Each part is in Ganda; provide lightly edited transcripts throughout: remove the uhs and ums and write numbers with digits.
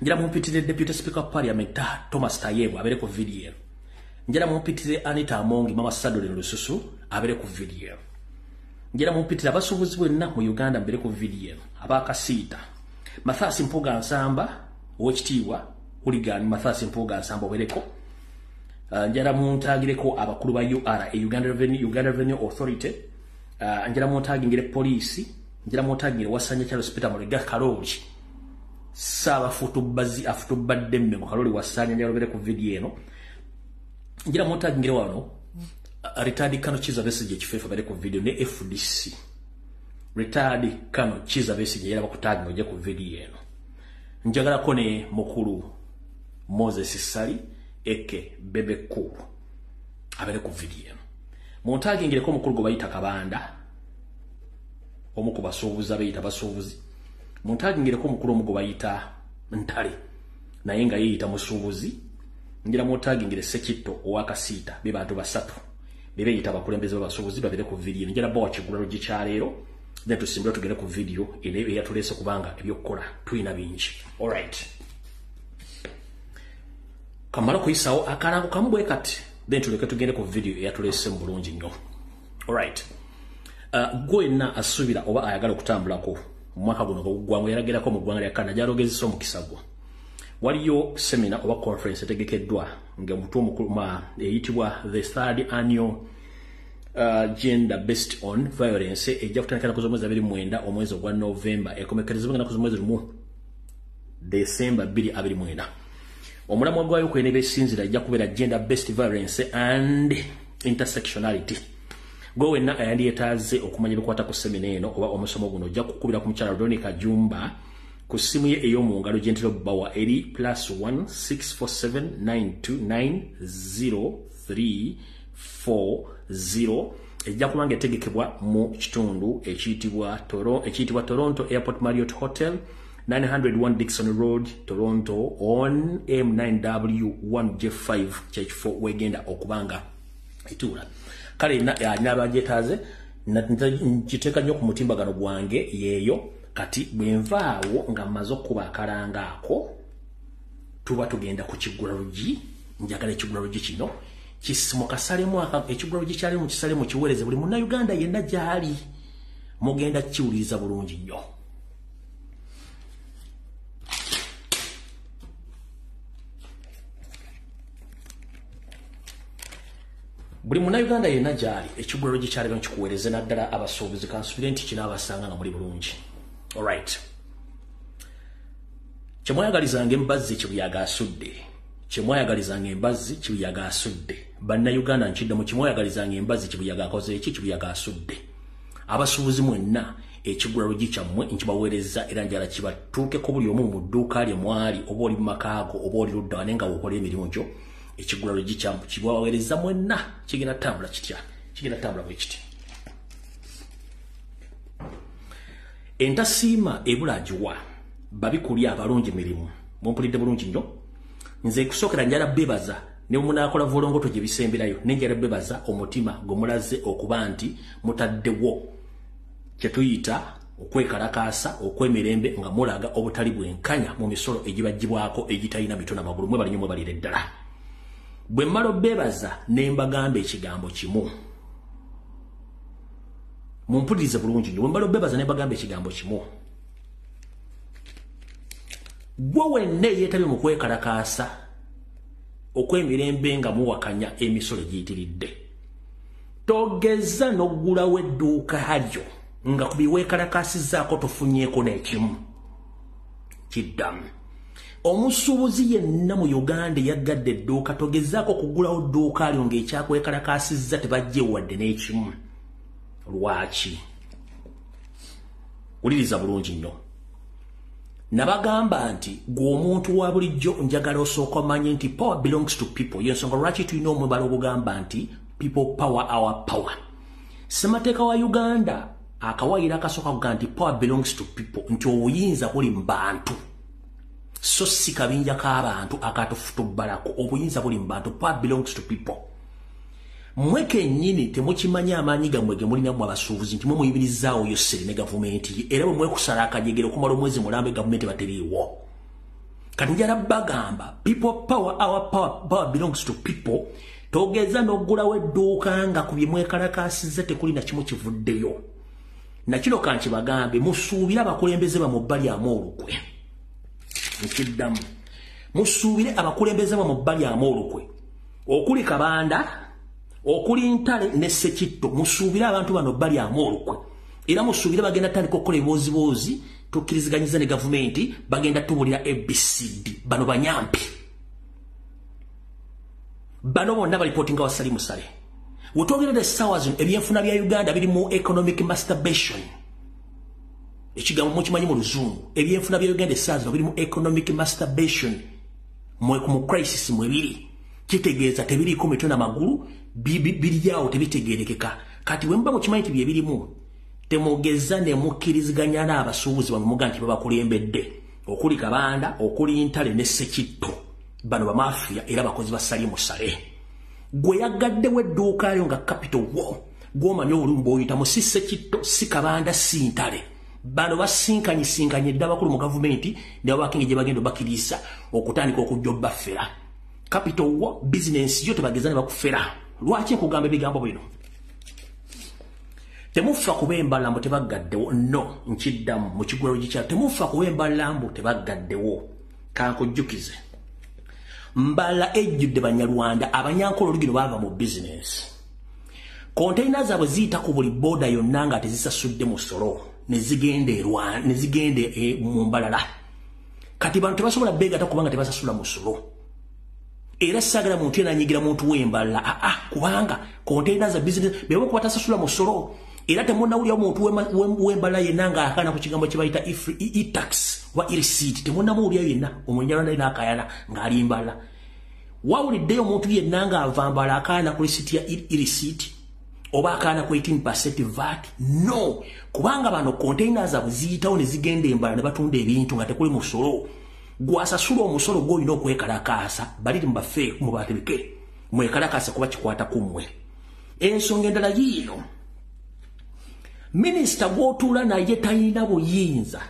njira mumpitire Deputy Speaker of Parliament Thomas Tayebwa abere ku video. Njira mumpitire Anita Amongi Mama Sadole Lususu abere ku video. Njira mumpitire abasubuzi bwenna mu Uganda mbere ku video. Abakasiita. Mathasi Mpuga Nsamba wekitiibwa Hooligan Mathasi Mpuga Nsamba obereko. Njira muntagireko abakulu ba UR Uganda Revenue Authority. Njira muntagingire police. Njira muntagingire Wasanya Charles Peter Murega Karoli. Saba futubazi afutubadde mmego Karoli Wasanya njira obere ku video eno. Njira muntagingire wano Retired Kano Chiza Besigye Kifefa bale ku video ne FDC. Retired Kano Chiza Besigye yera bakutaginga oje ku video eno. Njagala kone mukulu Moses Sali eke Bebe Kuru abere ku video eno. Muntagingire ko mukulu go bayita Kabanda omuko basuubuza bayita basuubuzi. Muntagingire ko mukulu omugo bayita Ntale naye nga yeyita musuubuzi. Njira muntagingire Sekitto owakasiita be bantu basatu bebe yita bakulembeze basuubuzi babere ku video. Njira bawa kigulalo gikyaleero then tusimbira tugere ku video ene yatulese kubanga ebyokukola tuyina bingi. Alright, kamala kuyisawo akalango kamubwe kati then tuleke tugende ku video yatulese mu bulungi nnyo. Alright, gwenna asubira oba ayagala okutambulako mwaka guno gwamu yaragerako mu ggwanga lya Canada jalogezesa omukisa gwo. Waliyo seminar oba conference etegekeddwa nga mutu omukulu eyitibwa the third annual gender based on violence ejja kutandikira ku mwezi 29 omwezi gwa November ekomekerezebwa na ku mwezi mu December 2029. Omulamu gwayo kwene besinzira ejja kubera gender based violence and intersectionality. Gwe wenna ayandi yetaze okumanya bikwata ku seminar eno oba omusomo guno ojja kukubira ku mukyala Veronica Jumba ku simu ye ey'omu ngalo Gentile Bawa eri +1 647929034 ejja kubanga etegekebwa mu kitundu ekiyitibwa Toronto Airport Marriott Hotel 901 Dixon Road Toronto on M9W1J5 kyekifo wegenda okubanga ituula. Kale n'abajetaze nkiteeka nnyo ku mutimbagano gwange yeeyo kati bwenvaawo nga mmaze okuba akalanga ako tuba tugenda ku Kigulalugi. Njagala Ekigulalugi kino mukasalimu Ekigulalugi kyali mu kisalimu kiweereze buli munnayuganda yenna gyali mugenda kiwuliriza bulungi nnyo. Buli munnayuganda yenna gyali Ekigulalugi kyali kikuweereze naddala abasuubuzi kansubire nti kinaabasanga nga muri bulungi. Alright, kyemwayagalizanga embazzi kibuyaga asudde. Kyemwayagalizanga embazzi kibuyaga asudde. Bannayuganda nkiddamu kyemwayagalizanga embazzi kibuyaga akoze eki kibuyaga asudde. Abasuubuzi mwenna Ekigulalugi kyammwe nkibaweereza era njala kibatuukeko buli omu mu dduuka lye mwali oba oli mu makaago oba oli ludda wane nga wokola emirimu gyo. Ekigulalugi kyammwe kibaweereza mwenna kigenda tambula kitya kigenda tambula bwe kiti. Entasiima ebulagiwa babikuli abalungi mirimu mumpulidde bulungi nnyo. Nze kusookera njala bebaza ne munaakola volongoto gye bisemberayo nenjala bebaza omutima gomulaze okuba nti mutaddewo kye tuyita okwekalakaasa okwemirembe nga mulaga obutali bwenkanya mu misolo egibagibwako egitalina mito n'amagulu mwe balinyumwe balire ddala. Bwe mmala bebaza ne mbagamba ekigambo kimu mumpulirize bulungi nnyo. Bwe mbala bebaza ne mbagamba ekigambo kimu. Gwe wenna yeetabye mu kwekalakaasa okwemirembe nga muwakanya emisolo giyitiridde togeza n'oggulawo edduuka lyo nga ku biweekalakaasizzaako tofunyeeko n'ekimu. Kiddamu omusuubuzi yenna mu Uganda eyaggadde edduuka togezaako kuggulawo dduuka lyo ng'ekyakwekalakaasizza tebajje wadde n'ekimu. Lwaki? Uliriza bulungi nnyo. Nabagamba nti gwe omuntu wa bulijjo njagala osooka omanye nti power belongs to people. Yensonga lwaki tulina omwebala ogugamba nti people power our power. Ssemateeka wa Uganda akawaayiro akasooka kugamba nti power belongs to people, nti obuyinza buli mu bantu so si kabinja k'abantu akatufutubbalako. Obuyinza buli mu bantu. Power belongs to people. Mweke nyini temukimanya amaanyi gammwe ge mulina mu abasuubuzi nti muyimirizaawo yossere ne gavumenti era bwe mwekusala akajegero okumala omwezi mulambe gavumenti bateriiwo. kati njala bagamba people power, our power belongs to people. Togeza n'oggulawo edduuka nga ku bye mwekalakaasiza tekuli na kimu kivuddeyo. Na kino kanki bagambe musuubire abakulembeze ba mu bbali amolukwe. Nkiddamu. Musuubire abakulembeze ba mu bbali amolukwe. Okuli Kabanda, okuli Ntale ne Ssekitto, musuubire abantu bano bbali amolukwe. Era musuubire bagenda tandika okukola eboozi tukkiriziganyiza ne gavumenti bagenda tubulira ABCD bano banyampi. Bano bonna balipotinga wasali musale. Wetwogerera essaawa zino ebyenfuna bya Uganda biri mu economic masturbation. Ekigambo mukimanyi mu Luzungu. Ebyenfuna bya Uganda essaawa zino biri mu economic masturbation. Mu crisis mwebiri. Kitegeeza tebiriiko mitwe n'amagulu biryawo tebitegeerekeka. Kati bwe muba mukimanyi nti bye birimu temugeza ne mukkiriziganya n'abasuubuzi bano muga nti babakulembedde. Okuli Kabanda, okuli Ntale ne Ssekitto. Bano ba mafia era bakozi basali musale. Gwe yagaddewo edduuka lyo nga capital war. Gw'omanyi olumbo oyitamu si Ssekitto, si Kabanda, si Ntale. Bano basinkanye dda bakulu mu gavumenti ne bakingi gye bagenda bakiriisa okutandika okujja obbafera. Capital war business yo tebageza ne bakufera. Lwaki nkugamba ebigambo bino? Temufa kuba embalambo tebaggaddewo. No, nkiddamu mu kigwero gikya. Temufa kuba embalambo tebaggaddewo. Kankujjukize. Mbala ejjudde Banyarwanda abanyankolo olugino bava mu business. Containers zaabwe ziyita ku buli boda yonna nga tezisasudde musolo ne zigende mu mbalala. Kati bantu tebasobola beegata kubanga tebasasula musolo. Era sagala muntu yena anyigira muntu w'embala. Kubanga containers za business bebo kuba tasasula musolo. Era temunnawulira omuntu w'embala yenna ng'akaana ku kigambo kye bayita e-tax wa e-receipt. Temunnamuwulira yenna Omunyarwanda yenna akayana ng'ali mbala. Wawuliddeyo omuntu yenna ng'ava mbala akaana ku receipt ya e-receipt oba akaana ku 18% VAT? No, kubanga bano containers zaabwe ziyitawo ne zigenda embala ne batunda ebintu nga tekuli musolo. Gwasasula omusolo gw'olina okwekalakaasa baliri mu batebeke mwekalakaasa kuba kikwata ku mmwe. Ensonga endala yiino Minisita gw'otuula naye talina buyinza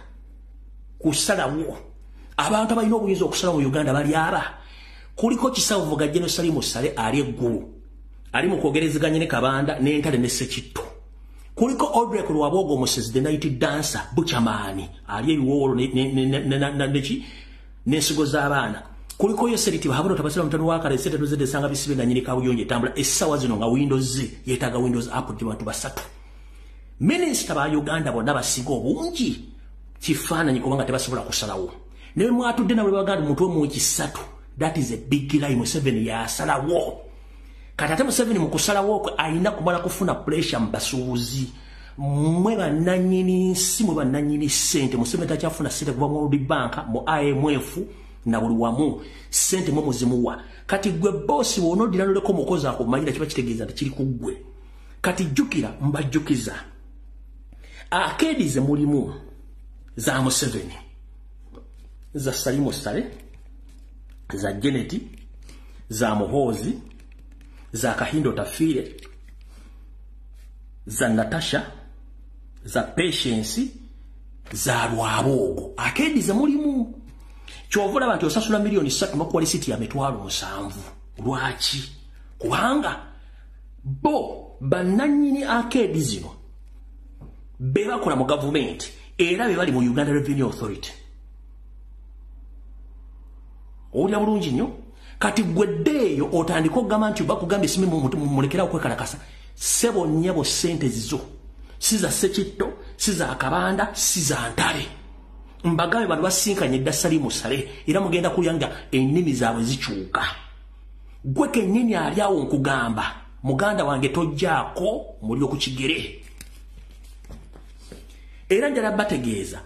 kusalawo. Abantu abalina obuyinza okusalawo mu Uganda bali aba. Kuliko Kisaavuga General Salim Musale ali eggulu. Ali mu kwogerezeganya ne Kabanda n'Entale ne Ssekitto. Kuliko Audrey Lwabogo Moses the night dancer Buchamani ali ebiwolo n'ensigo z'abaana. Kuliko Yoseriti Bahabona tabasira mutano wakale sete tuzede sanga bisibe nga nyini kabuyonje tambula essaawa zino nga Windows yeetaaga Windows app gye bantu basatu. Minisita ba Uganda bonna basinga obungi kifaananyi kubanga tebasobola kusalawo. Ne mwatudde nawe baganda omuntu mu kisatu. That is a big lie. Museveni yasalawo. Kati ate Museveni mu kusalawo kwe alina kumala kufuna pressure mbasuubuzi. Mwe bannannyini nsi, mwe bannannyini ssente. Museveni takyafuna ssente kuva mu World Bank, mu IMF na buli wamu. Ssente mwe muzimuwa. Kati gwe bosi w'onoddira n'oleko mukozi akumanyira kiba kitegeeza nti kiri ku ggwe. Kati jjukira mbajjukiza. Akedi ze mulimu za Museveni, za Salim Musale, za Janet, za Muhoozi, za Kahindo Tafiire, za Natasha, za Patience, za Lwabogo. Akedi ze mulimu. Kyovula abantu osasula milioni 3 mu kwalisiti ya mitwalo 7. Lwaki? Kubanga bo bannannyini akedi zino bebakola mu gavumenti era be bali mu Uganda Revenue Authority. Owulira bulungi nnyo. Kati gweddeeyo otandika okugamba nti bakugambye simi mulekera okwekalakasa. Sebo nnyabo ssente zizo si za Ssekitto, si za Kabanda, si za Ntale. Mbagabe bano basinkanye dda Salim Musale era mugenda kulyanga ennimi zaabwe zikyuka. Gwe kennyini ali awo nkugamba muganda wange tojjaako muliro ku kigere. Era njala bategeeza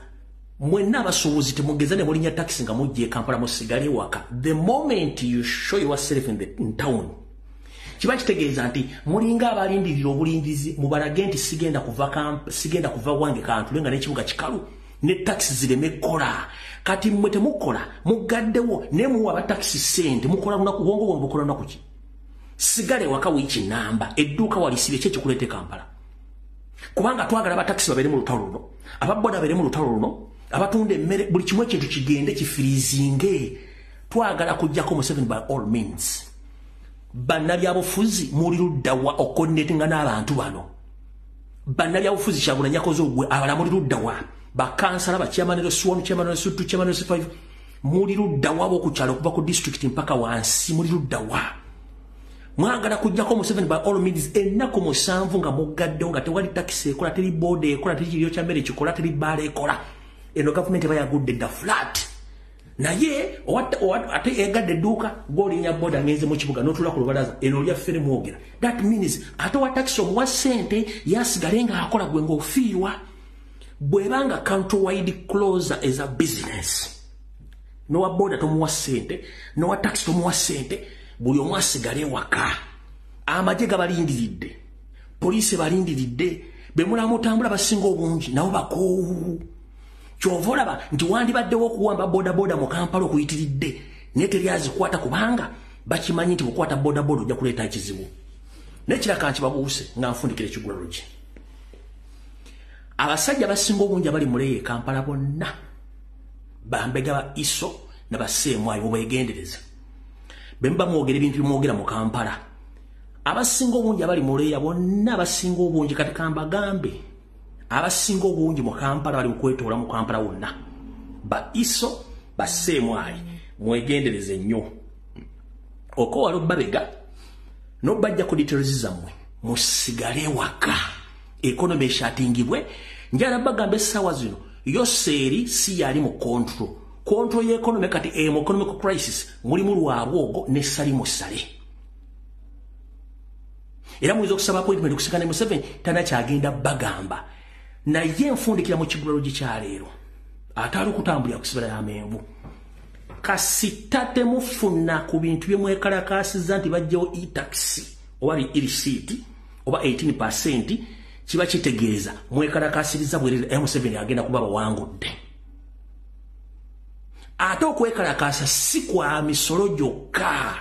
mwenna abasuubuzi temugeza ne mulinya taxi nga mujje Kampala musigale waka. The moment you show yourself in town kiba kitegeeza nti mulinga abalindirira obulindizi mubalage nti sigenda kuva wange kantulenga n'ekibuga kikalu ne taxi zireme kola. Kati mmwe temukola mugaddewo ne muwa abataxi ssente mukola lunaku bwongo bwongo bukola lunaku ki? Sigale waka wiiki namba edduuka walisibye kye kikuleete Kampala. Kubanga twagala abataxi babere mu lutalo luno, ababoda babere mu lutalo luno, abatunda emmere buli kimwe kintu kigende kifirizinge twagala kujjako Museveni by all means bannabyabufuzi muli luddawa okonetinga n'abantu bano bannabyabufuzi Kyagulanyi yakoze ogwe abala muli luddawa bakansala bakyamaniro Swan kyamaniro Sutu kyamaniro C5 muli luddawa okukyalo kuba ku district mpaka wansi muli luddawa mwagala kujjako Museveni by all means ennaku 7 nga mugaddewo nga tewali taxi ekola teri boda ekola teri kiryo kya mmere kikola teri baala ekola eno government bayagudde the flat naye ate egadde edduuka golinya boda ngenze mu kibuga n'otula ku lubalaza eno lya ffere mwogera that means ate wa taxi omuwa ssente yasigale nga akola gwe ng'ofiirwa bwebanga countrywide closer as a business nowa boda tomuwa ssente nowa taxi tomuwa ssente buli omu asigale waka amagye gabalindiridde poliisi balindiridde bemulaba mutambula basinga obungi nabo bakoowu kyova olaba nti wandibaddewo okuwamba bodaboda mu Kampala okuyitiridde naye teri azikwata kubanga bakimanyi nti bukwata bodaboda ojja kuleeta ekizibu nekiraka nti babuuse nga nfundikira ekigula lugi abasajja basinga obungi abali muleeyo Kampala bonna bambega ba iso na baseemwayo bwegendereza bemba mwogera ebintu bimwogera mu Kampala abasinga obungi abali muleeyo bonna abasinga obungi kati kambagambe abasinga obungi mu Kampala bali kwetoola mu Kampala wonna ba iso baseemwayo mwegendereze nnyo okowala obbabega n'obajja ku details zammwe musigale waka economy eshatingibwe njala bagamba essaawa zino yoseeri si yali mu control y'economy kati mu economic crisis mulimu lwabwogo ne sali musale era muyinza okusaba appointment okusikana ne Museveni tanakyagenda bagamba naye nfundikira mu kigulalo gikyaleero ataali okutambulira kusibala y'amenvu kasita temufuna ku bintu bye mwekalakaasiza nti bajjawo e-taxi oba e-receipt oba 18% kiba kitegeeza mwekalakaasiriza bwerere Museveni agenda kuba bawangudde ate okwekalakaasa si kwa misolo gyokka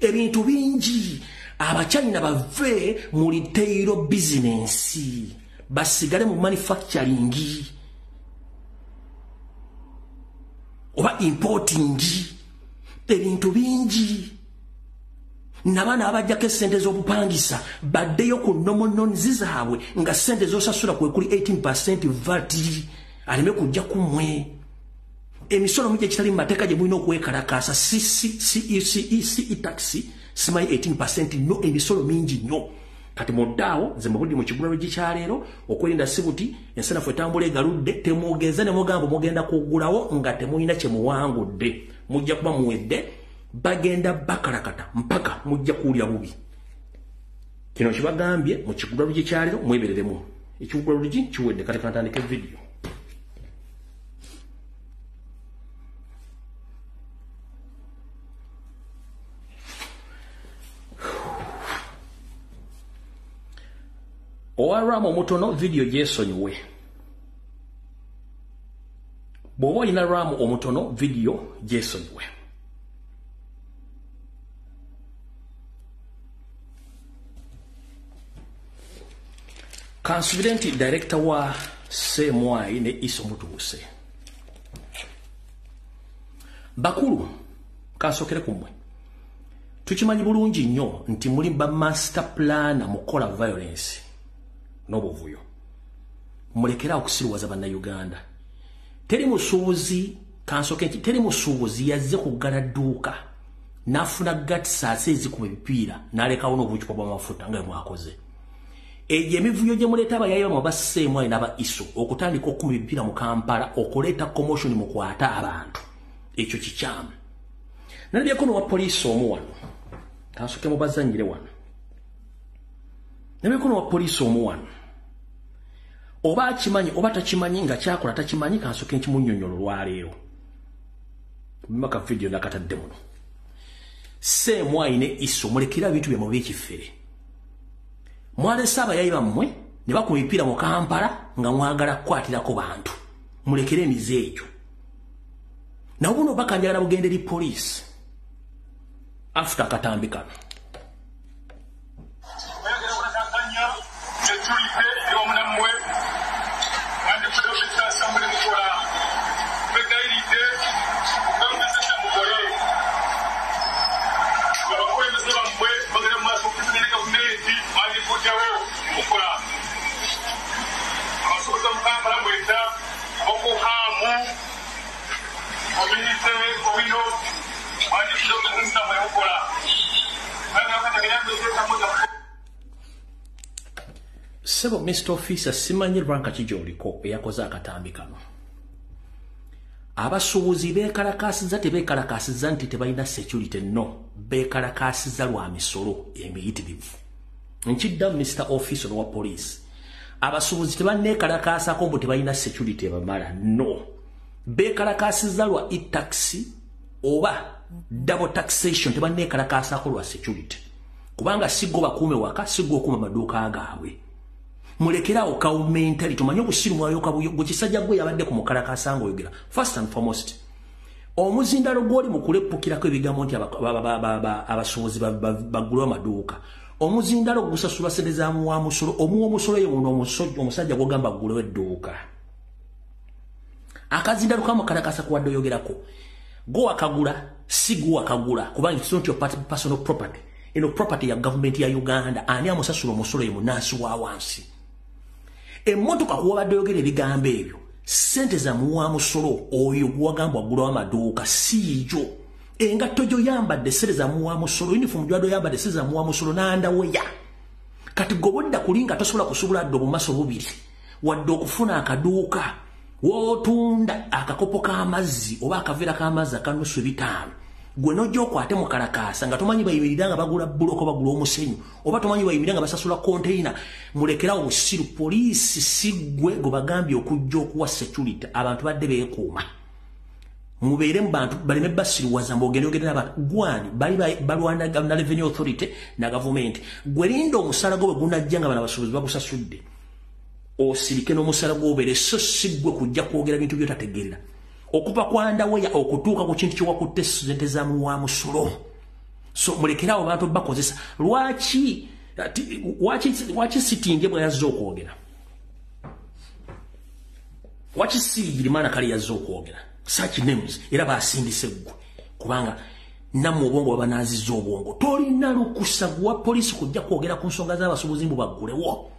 ebintu bingi abachina bave mu retail business basigale mu manufacturing oba importing ebintu bingi nabana abajjako sente z'obupangisa baddeyo ku nomononzi zaabwe nga sente zosasula kwe kuli 18% VAT aleme kujja kumwe emisolo mije kitali mateeka gye mulina okwekalakaasa si taxi simanyi 18% no emisolo mingi nnyo kati muddaawo nze mubudde mu kigulalo gikyaleero okwerinda sibuti ensanafu etambula egaludde temwogeza ne mugamba mugenda kugulawo nga temulina kye muwangudde mujja kuba muwedde bagenda bakalakata mpaka mujja kuwulira bubi kino kibagambye mu kigulalo gikyaleero mwebereremu ekigulalo gi kiwedde kati kantandika video Owarama omutono video gyesonyiwe bw'oba olina ramu omutono video gyesonyiwe kansubire nti director wa Semwai ne Iso Mutuuse bakulu kansokere kumwe tukimanyi bulungi nnyo nti muli ba master plan mukola violence n'obuvuyo mulekera okusiruwaza bannayuganda teri musuubuzi kansoke nti teri musuubuzi yazze kuggala dduuka n'afuna gatsaasa ezikuba ebipiira n'alekawo n'obucupa bw'amafuta nga mwakoze egyo emivuyo gye muleeta abayayi bamu Semwai n'aba Iso okutandika okukuma ebipiira mu Kampala okuleeta commotion mu kwata abantu ekyo kikyamu nalabyeko n'owa poliisi omu wano kansoke mubazanyire wano nalabyeko n'owa poliisi omu wano oba akimanyi oba takimanyi nga kyakola takimanyi kansoke nkimunnyonnyolo lwaleero mmaka video nakatadde muno Semwai ne Iso mulekera ebintu bye mubi ekifere mwalesa abayayi bammwe ne bakuma ebipiira mu Kampala nga mwagala kukwatirako bantu mulekere emize egyo nawe buno bakanjagala bugende eri poliisi after akatambi kano Sebo Mr. Officer simanyi ranka kijoliko eyakoze akatambi kano. Abasuubuzi beekalakaasiza tebeekalakaasiza nti tebalina security no. Beekalakaasiza lwa misolo emiyitirivu. Nkidda Mr. Officer wa police. Abasuubuzi tebanneekalakaasako mbu tebalina security ebamala no. Beekalakaasiza lwa e-taxi oba double taxation tebanneekalakaasako lwa security. Kubanga siggo bakuume waka siggo okuuma maduuka gaabwe. Mulekerawo kawumentali tumanyi obusiru mwayoka bukisajja gwe yabadde ku mukalakasa ng'oyogera. First and foremost, omuzindalo gw'oli mu kuleppukirako ebigambo nti abasuubuzi baggulwa amaduuka. Omuzindalo gusasulwa ssente za muwa musolo omuwa omusolo ye muno omusajja gw'ogamba aggulewo edduuka. Akazindalo ka mukalakasa kuwadde oyogerako go akagula si go akagula kubanga it's not your personal property. Eno property ya government ya Uganda ani amusasula omusolo ye munansi wa wansi. Emmotoka kuwabadde oyogera ebigambo ebyo ssente za muwa musolo oyo gwagamba aggulawo amaduuka siijo. Engatto gy'oyambadde ssente za muwa musolo uniform gy'wadde oyambadde ssente za muwa musolo n'andaweya. Kati gobodda kulinga tosobola kusubula dde obumaso bubiri wadde okufuna akaduuka w'otunda akakopo k'amazzi oba akaveera k'amazzi akanusu 5. Gwe nojja okwate mu kalakaasa nga tomanyi bayimirira nga bagula buloko bagula omusenyu oba tomanyi bayimirira nga basasula container. Mulekerawo obusiru poliisi siggwe gwe bagambye okujja okuwa security abantu badde beekuuma. Mubeere mu bantu baleme basiruwaza mbogende ogende n'abantu gwani bali balwana na revenue authority na government. Gwe linda omusala gwe gunajja nga bana basuubuzi bagusasudde osirike n'omusala gw'obeere so siggwe kujja kwogera bintu by'otategeerera. Okupa kwa ndaweya okutuuka ku kintu kyewakutte ssente za muwa musolo. So mulekerawo abantu bakozesa. Lwaki sitinge bwe yazze okwogera? Lwaki Sirimana kali yazze okwogera? Such names era basindise ggwe kubanga nammwe obwongo babanazizza obwongo. Tolina lukusa gwa poliisi kujja kwogera ku nsonga z'abasuubuzi mbu baggulewo.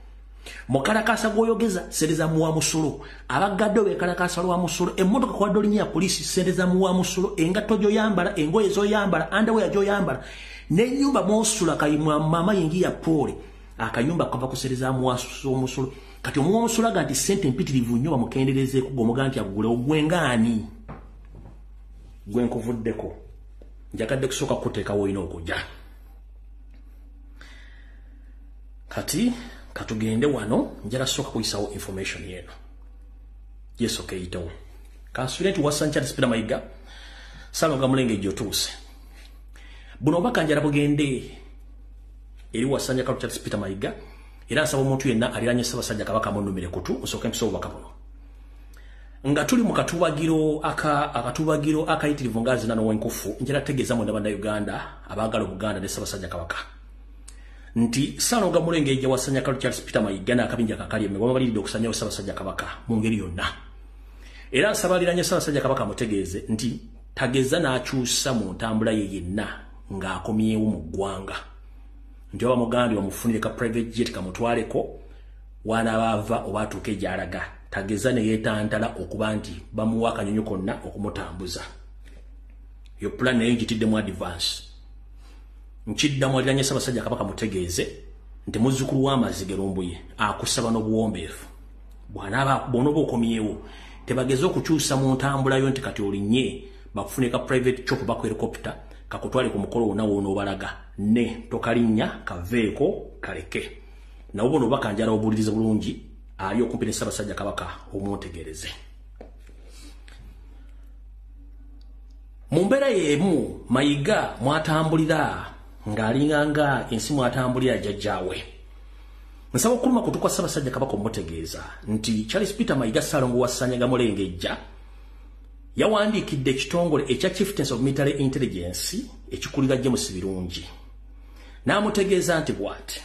Mukalakasa gwoyogeza ssente za muwa musolo abagadde beekalakasa lwa musolo emmotoka kwa dolinya ya poliisi ssente za muwa musolo engatto gy'oyambala engoye z'oyambala underwear gy'oyambala n'ennyumba mw'osula kayimwa mama yingi ya pole akayumba kava ku ssente za muwa musolo. Kati omuwa musolo aga nti ssente mpitirivu nnyo bamukenderezeeko gwomuga nti agulewo gwengaani gwe nkuvuddeko njagadde kusooka kuteekawo olina okujja. Kati katugende wano njala soka kuyisawo information yeno. Yes, okay, ito. Kansule nti Wasanja Spida Mayiga Salonga Mulenge Jotuse. Buno baka njala bugende eri Wasanja Kalucha Spida Mayiga era nsaba omuntu yenna aliranye Ssaabasajja Kabaka munumire kutu osoke mpiso baka buno. Nga tuli mu katubagiro akayitirivu ngazi nano wenkufu njala tegeeza mu ndabanda Uganda abaagala Buganda ne Ssaabasajja Kabaka. Nti Salonga Mulenge eja Wasanja Kalucha Spida Mayiga na akabinja kakali mmwe balidde okusanyawo Ssaabasajja Kabaka mu ngeri yonna. Era nsabaliranye Ssaabasajja Kabaka mutegeeze nti tageza n'akyusa mu ntambula ye yenna ng'akomyewo mu ggwanga. Nti oba mugambye bamufunire ka private jet kamutwaleko wanaabava oba atuuke gy'alaga. Tageza ne yeetantala okuba nti bamuwa akanyonyo konna okumutambuza. Yo plan nayo ngitiddemu advance. Nkiddamu aliranye Ssaabasajja Kabaka mutegeeze nti muzzukulu w'amazige lumbuye akusaba n'obuwombeefu. Bw'onoba okomyewo tebageze okukyusa mu ntambula yo nti kati olinnye bakufune ka private chop baku helicopter kakutwale ku mukolo wonna w'onoobalaga ne tokalinnya kaveeko kaleke. Nawo bono bakanjala obuulirize bulungi ali okumpi ne Ssaabasajja Kabaka omwotegereze. Mu mbeera y'emu Mayiga mwatambulira ng'alinganga ensi mwatambulira jjajjaawe. Nsaba okuluma kutukwa Ssaabasajja Kabaka omutegeeza nti Charles Peter Mayiga Ssaalongo Wassanyaga Mulengejja yawandiikidde ekitongole ekya Chieftains of Military Intelligence ekikulira James Birungi. N'amutegeeza nti bw'ati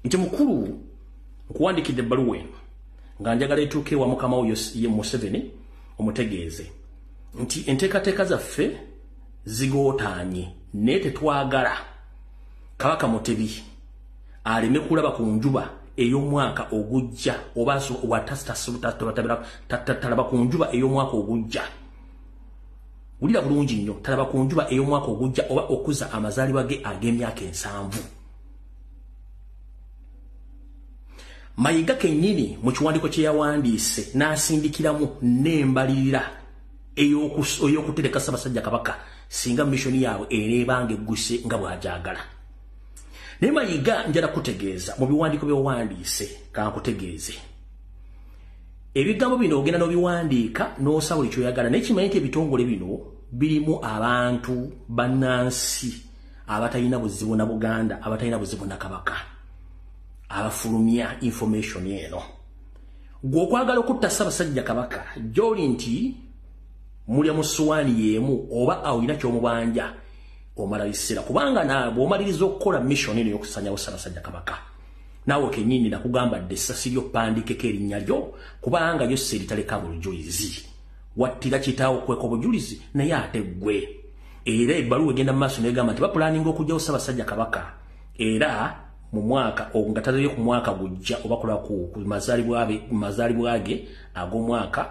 nti mukulu nkuwandiikidde ebbaluwa eno nga njagala etuuke ewa mukama wo ye Museveni omutegeeze nti enteekateeka zaffe zigootaanye naye tetwagala Kabaka Mutebi aleme kulaba ku njuba ey'omwaka ogujja oba talaba ku njuba ey'omwaka ogujja. ulira bulungi nnyo talaba ku njuba ey'omwaka ogujja oba okuza amazaalibwa ge ag'emyaka 7. Mayiga kennyini mu kiwandiiko kye yawandiise n'asindikiramu n'embalirira ey'okutereka Ssaabasajja Kabaka singa missoni yaabwe eneebanga egguse nga bw'agyagala. Naye Mayiga njala kutegeeza mu biwandiiko by'owandiise kankutegeeze. Ebigambo bino ogenda n'obiwandiika n'osaba buli ky'oyagala naye kimanyi nti ebitongole bino birimu abantu bannansi abatalina buzibu na Buganda, abatalina buzibu na Kabaka, abafulumya information eno. Gwe okwagala okutta Ssaabasajja Kabaka gy'oli nti mulya mu ssuwaani y'emu oba awulina ky'omubanja omala biseera, kubanga naawe bw'omaliriza okukola mission eno y'okusanyawo Ssaabasajja Kabaka naawe kennyini nakugamba dde essasi ly'oppandikeko erinnya lyo kubanga yo seri taleka bujulizi wattira kitaawo okweka obujulizi naye ate ggwe. Era ebbaluwa egenda mu maaso negamba nti bapulaninga okugyawo Ssaabasajja Kabaka era mu mwaka nga tazalire ku mwaka gujja oba kulaba ku mazaalibwa ge ag'omwaka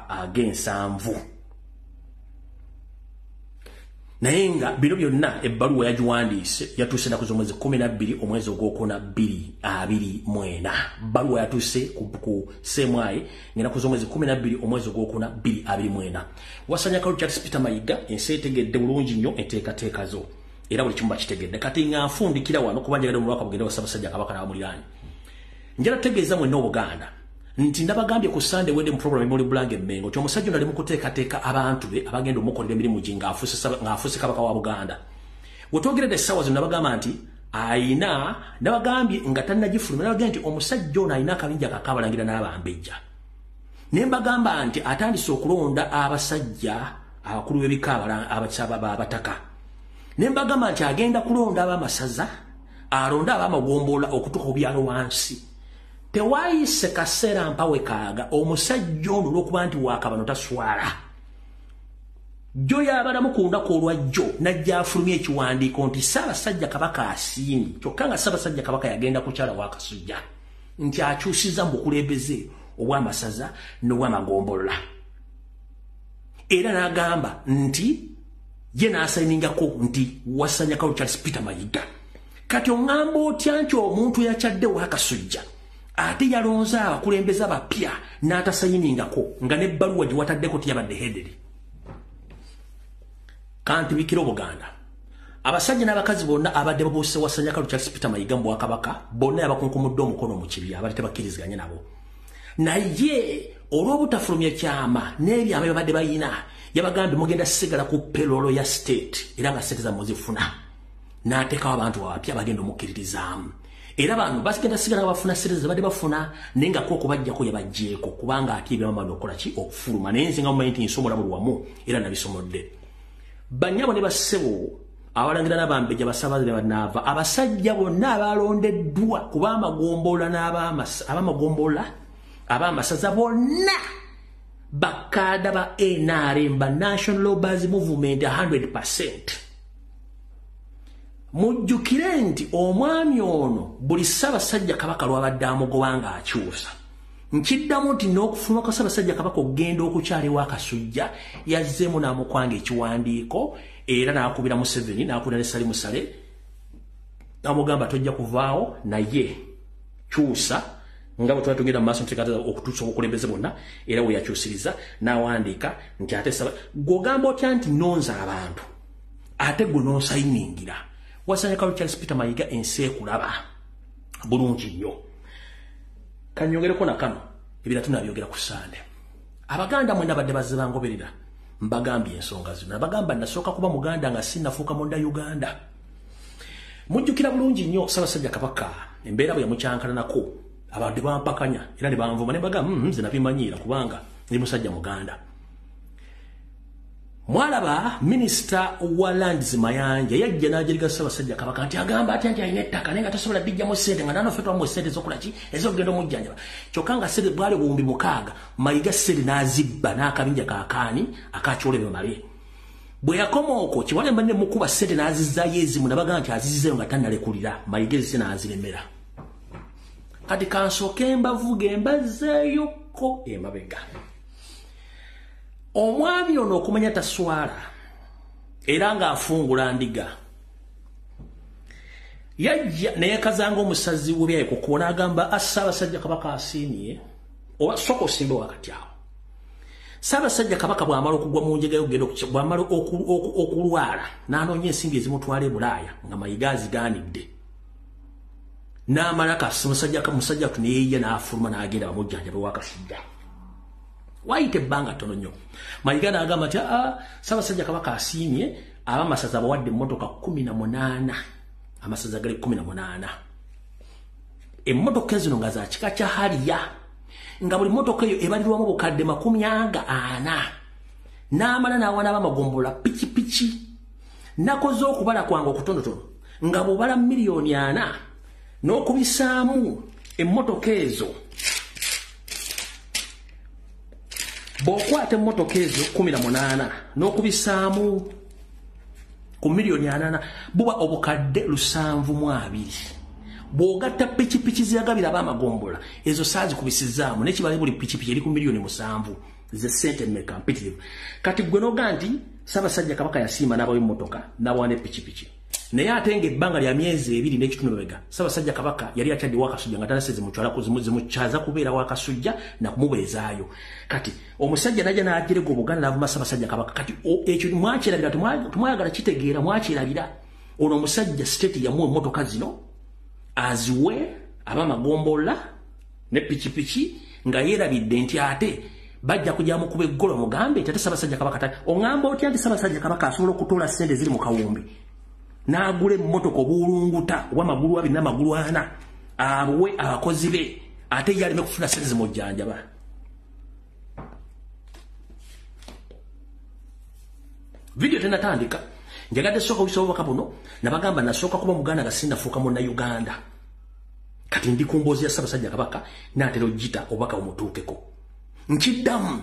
ag'ensanvu. Naye nga bino byonna ebbaluwa yagiwandiise yatuuse ennaku z'omwezi 12 omwezi ogwokuna 2024. Bbaluwa yatuuse ku Semwaye ng'ennaku z'omwezi 12 omwezi ogwokuna 2024. Wasanya Kalu Charles Peter Mayiga ensi etegedde bulungi nnyo enteekateeka zo era buli kimu bakitegedde. Kati nga nfundikira wano kuba njagala omulwaka bugenda wa Ssaabasajja Kabaka n'abamuliraanye. Njala tutegeeza mwenna Obuganda nti ndabagambye ku Sunday wedding program emuli Bulange Mmengo ti omusajja ono ali mu kuteekateeka abantu be abagenda omukolera emirimu gye ng'afuuse Kabaka wa Buganda. We twogeredde essaawa zino nabagamba nti ayina nabagambye nga tannagifuluma nabagambye nti omusajja ono ayina akabinja kakabalangira n'abambejja. Ne mbagamba nti atandise okulonda abasajja abakulu b'ebika abataka. Ne mbagamba nti agenda kulonda ab'amasaza alonda ab'amagombolola okutuuka ku byalo wansi. Tewayise kaseera mpawe kaaga omusajja ono olw'okuba nti waakabano taswala. Jjo yabala mukunda ku olwajjo najja afulumya ekiwandiiko nti Ssaabasajja Kabaka asiimye kyokka nga Ssaabasajja Kabaka yagenda kukyala wa Kasujja nti akyusiza mu bukulembeze obw'amasaza n'obw'amagombolola. Era n'agamba nti ye n'asayiningako nti Wasanya Kalu Charles Peter Mayiga. Kati oŋŋamba otya nti omuntu yakyadde wa Kasujja ate yalonze abakulembeze abapya n'atasayiningako nga n'ebbaluwa gye wataddeko tiyabadde headed. Kanti bikira Obuganda abasajja n'abakazi bonna abadde babuuse Wasanya Kalu Charles Peter Mayiga mu Bwakabaka bonna yabakunkumudde omukono mu kibya abadde tebakkiriziganye nabo. Naye olw'obutafulumya kyama n'ebyama babadde bayina yabagambye mugenda sigala ku pelolo ya state era nga state za muzifuna n'ateekawo abantu abapya bagenda omukkiririzaamu. Era bano basigenda sigala nga bafuna state ze badde bafuna naye nga kubajjako yabajjeeko kubanga ate ebyamamala okukola ki okufuluma. Naye nze nga mumanyi nti nsomera buli wamu era nabisomodde. Bannyabo ne bassebo abalangira n'abambejja basaabaze ne bannaava abasajja bonna abalondeddwa kuba amagombolola n'abamagombolola ab'amasaza bonna bakkaada ba NRM ba National Labourers Movement 100%. Mujjukire nti omwami ono buli Ssaabasajja Kabaka lwabadde amugoba nga akyusa. Nkiddamu nti n'okufuluma kwa Ssaabasajja Kabaka okugenda okukyala ewa Kasujja yazzeemu n'amukwanga ekiwandiiko era n'akubira Museveni n'akubira ne Sali Musale n'amugamba tojja kuvaawo naye kyusa nga bwe tuba tugenda mu maaso nteekateeka okutuusa obukulembeze bonna era we yakyusiriza n'awandiika nti ate gw'ogamba otya nti nonza abantu ate gwe n'osayiningira. Wasanya Kalu Charles Peter Mayiga ensi ekulaba bulungi nnyo. Kanyogereko na kano ebira tunabyogera ku Sande. Abaganda mwena badde bazze bangoberera mbagambye ensonga zino. Nabagamba nasooka kuba Muganda nga sinnafuuka munda Uganda. Mujjukira bulungi nnyo Ssaabasajja Kabaka embeera bwe yamukyankalanako abadde bampakanya era ne banvuma ne mbagamba nze nabimanyiira kubanga ndi musajja Muganda. Mwalaba Minister wa Lands Mayanja yajja n'ajeriga Ssaabasajja Kabaka nti agamba ati nti alina ettaka naye nga tasobola ddijjamu ssente nga nano ffe twamu ssente z'okola ki ez'okugenda omujjanjaba. Kyokka nga ssente bwali buwumbi 6 Mayiga ssente n'azibba n'akabinja kaakaani akakyole bemale. Bwe yakoma okwo Kiwalembe ne mukuba ssente n'azizzaayo ezimu nabagamba nti azizzeeyo nga tannalekulira Mayiga ezise n'aziremera. Kati kansooke mbavuge mbazzeeyoko emabega. omwami ono okumanya taswala era nga afungula ndiga yajja naye kazanga omusazi w'ebyaye kukuona agamba Ssaabasajja Kabaka asiimye oba soko simbe wakati awo Ssaabasajja Kabaka bw'amala okugwa mu njega y'ogenda bw'amala okulwala n'anoonya ensimbi ezimutwala e Bulaaya nga mayiga zigaanidde n'amala musajja tuneeyiye n'afuluma n'agenda bamujjanjabe w'Akasujja wayita ebbanga ttono nnyo mayiga n'agamba nti Ssaabasajja Kabaka asiimye abamasaza bawadde emmotoka 18 amasaza gali 18 emmotoka zino nga za kika kya Harrier nga buli mmotoka eyo ebalirwamu bukadde 40 n'amala n'awana abamagombola piki nakoze okubala kwange okutonotono nga bw'obala miliyoni 4 n'okubisaamu emmotoka ezo bw'okwata emmotoka ezo 18 n'okubisaamu ku miliyoni 4 buba obukadde 720 bw'ogatta piki ziyagabira abamagombola ezo saazi kubisizaamu n'ekibale buli piki eri ku miliyoni 7 ze sente mmeka mpitirivu kati gwe noga nti Ssaabasajja Kabaka yasiima n'abawa emmotoka n'abawa ne piki naye ate ng'ebbanga lya myezi 2 n'ekitundu mabega Ssaabasajja Kabaka yali akyadde w'Akasujja nga tanase zimukyaza kubeera w'Akasujja na kumubeezaayo kati omusajja najja n'ajerega Obuganda n'avuma Ssaabasajja Kabaka kati ekyo mwakirabira tumwagala kitegeera mwakirabira ono omusajja state yamuwa emmotoka zino aziwe abamagombola ne piki nga yeerabidde nti ate bajja kujja mukuba eggolo mugambe ate Ssaabasajja Kabaka oŋŋamba otya nti Ssaabasajja Kabaka asobola okutoola ssente ziri mu kawumbi n'agula emmotoka obuwulunguta obw'amagulu 2 n'amagulu 4 abuwe abakozi be ate ye aleme kufuna ssente zimujjanjaba video tenatandika njagadde sooka wisa obubaka buno nabagamba nasooka kuba Muganda nga sinnafuuka Munnayuganda kati ndi ku mboozi ya Ssaabasajja Kabaka naatera ogita obubaka bumutuukeko nkiddamu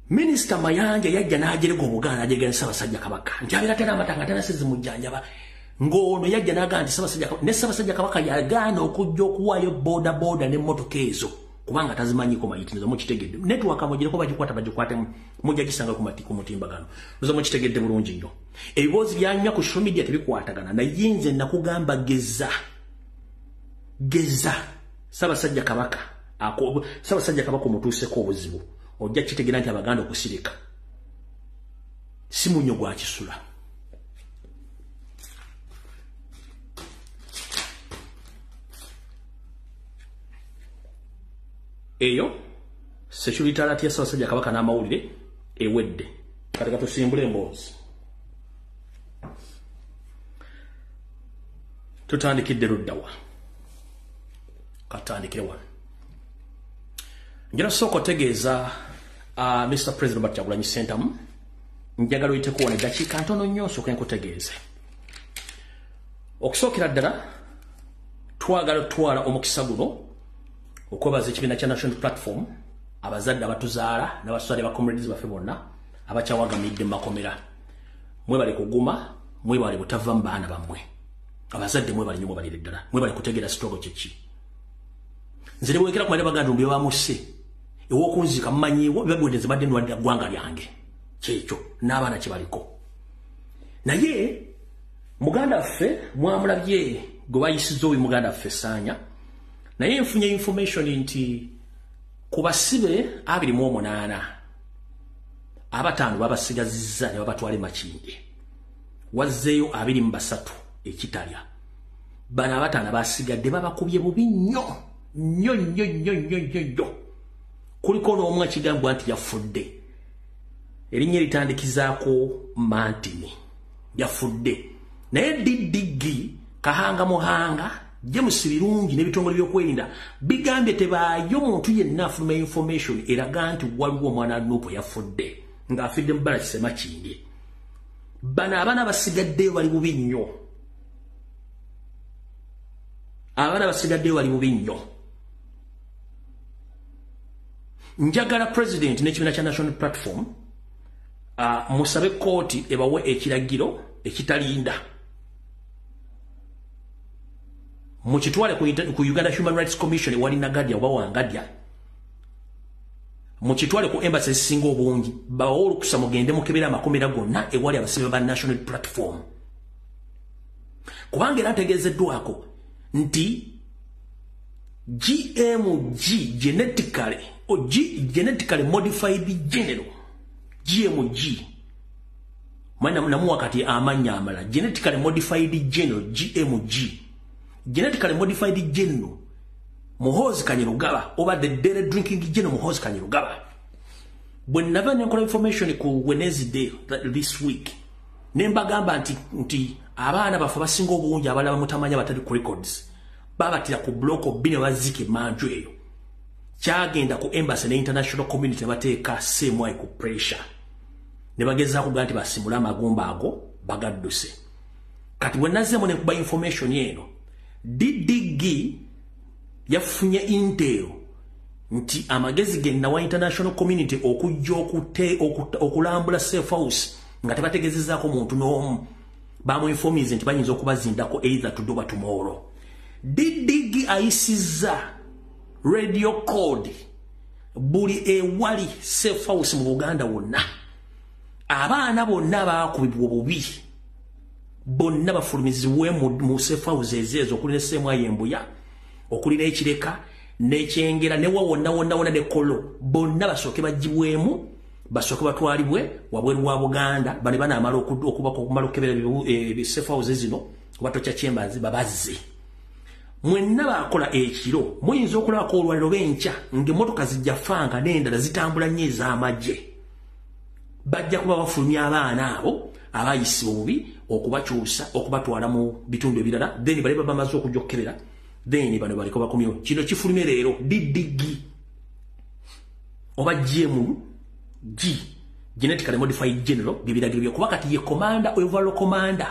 Minisita Mayanja yajja n'ajerega Obuganda ajerega Ssaabasajja Kabaka nti abeera tena amatanga tanase zimujjanjaba ng'ono yajja n'agamba nti Ssaabasajja Kabaka yagaana okujja okuwaayo boda n'emmotoka ezo kubanga tazimanyiko mayitirizo mukitegedde network amugireko bagikwate mujja gisanga ku mutimbagano muzo mukitegedde bulungi nnyo ebibozi byanya ku social media tebikwatagana naye nze nakugamba geza Ssaabasajja Kabaka omutuuseko obuzibu ojja kitegera nti Abaganda okusirika si munyo gwa kisula eyo security alert ya Ssaabasajja Kabaka n'amawulire ewedde kati katusimbule emboozi tutandikidde luddawa katandikire wano njala soko tegeeza Mr. President Robert Kyagulanyi Ssentamu njagala oyiteko wano eddakiika ntono nnyo nsooke nkutegeeze okusookera ddala twagala tutwala omukisa guno okwebaza ekibiina kya National Platform abazadde abatuzaala n'abaswale ba comrades baffe bonna abakyawagamidde mu makomera mwebale kuguma mwebale butava mu baana bammwe abazadde mwebale nnyo mwebalire ddala mwebale kutegeera struggle kyeki nze ne bwekera kumanya Baganda mbi bamusse ew'okunzika mmanyiwo bibagwedde zibadde ndwadde ggwanga lyange kyekyo n'abaana kyebaliko naye muganda waffe mwamulabye gwe bayisizza owi muganda waffe Ssaanya naye nfunye information nti ku basibe 28 abataano babasigazizza ne babatwala e Makindye wazzeeyo 23 ekitalya bano abataano basigadde babakubye bubi nnyo kuliko n'omu ekigambwa nti yafudde erinnya litandikizaako Mantini yafudde naye Didigi Kahanga Muhanga James Birungi n'ebitongole by'okwerinda bigambye tebaayo muntu yenna afuluma information eraga nti waliwo omwana Nuupo yafudde ng'afidde mu Barakise Makindye bano abaana basigaddeyo bali bubi nnyo njagala president n'ekibiina kya National Platform musabe kooti ebawe ekiragiro ekitalinda mukitwale ku Uganda Human Rights Commission ewali Nagadya oba Wangadya mukitwale ku embassy singo obungi bawo olukusa mugende mukebera amakomera gonna ewali abasibe ba national platform kubanga era ntegezeddwako nti GMG genetically modified general GMG mwana namu wakati amanya amala genetically modified general GMG genetically modified general Muhoozi Kanyarugaba over the daily drinking general Muhoozi Kanyarugaba when never nkola information ku Wednesday this week nemba gamba nti abaana bafa basinga obungi abala bamutamanya batali ku records babatira ku bloko bine bazike manjo eyo kyagenda ku embassy ne international community bateeka semwai ku pressure ne bageza ku ganti basimula magomba ago bagadduse kati wenazemo ne kuba information yeno DDG yafunye intel nti amagezi genda wa international community okujja okulambula safe house nga tebategezezako muntu n'omu bamu informize nti banyinza okubazindako either today or tomorrow DDG aisiza radio code buli ewali safe house mu Uganda wonna abaana bonna bakubibwa bubi bonna bafulumiziwe mu safe house ezezo okulina semu ayembuya okulina ekireka nekyengera ne wonna ne kolo bonna basoke bagibwemu basoke batwalibwe wabweru wa Buganda bali bana amalo okuba ko kumalo kebera safe house zino watocha chambers babazze mwenna bakola ekiro muyinza okulaba ko olwaliro bencha nge motoka zijjafanga nendala zitambula nyeza amaje bajja kuba bafulumya abaana abo abayisibwa bubi okubakyusa okubatwala mu bitundu ebirala then bali bamaze okujokkerera then bano baliko bakomyo kino kifulumye leero DDG oba GMG genetically modified general bibiragiro byo kuba kati ye commander overall commander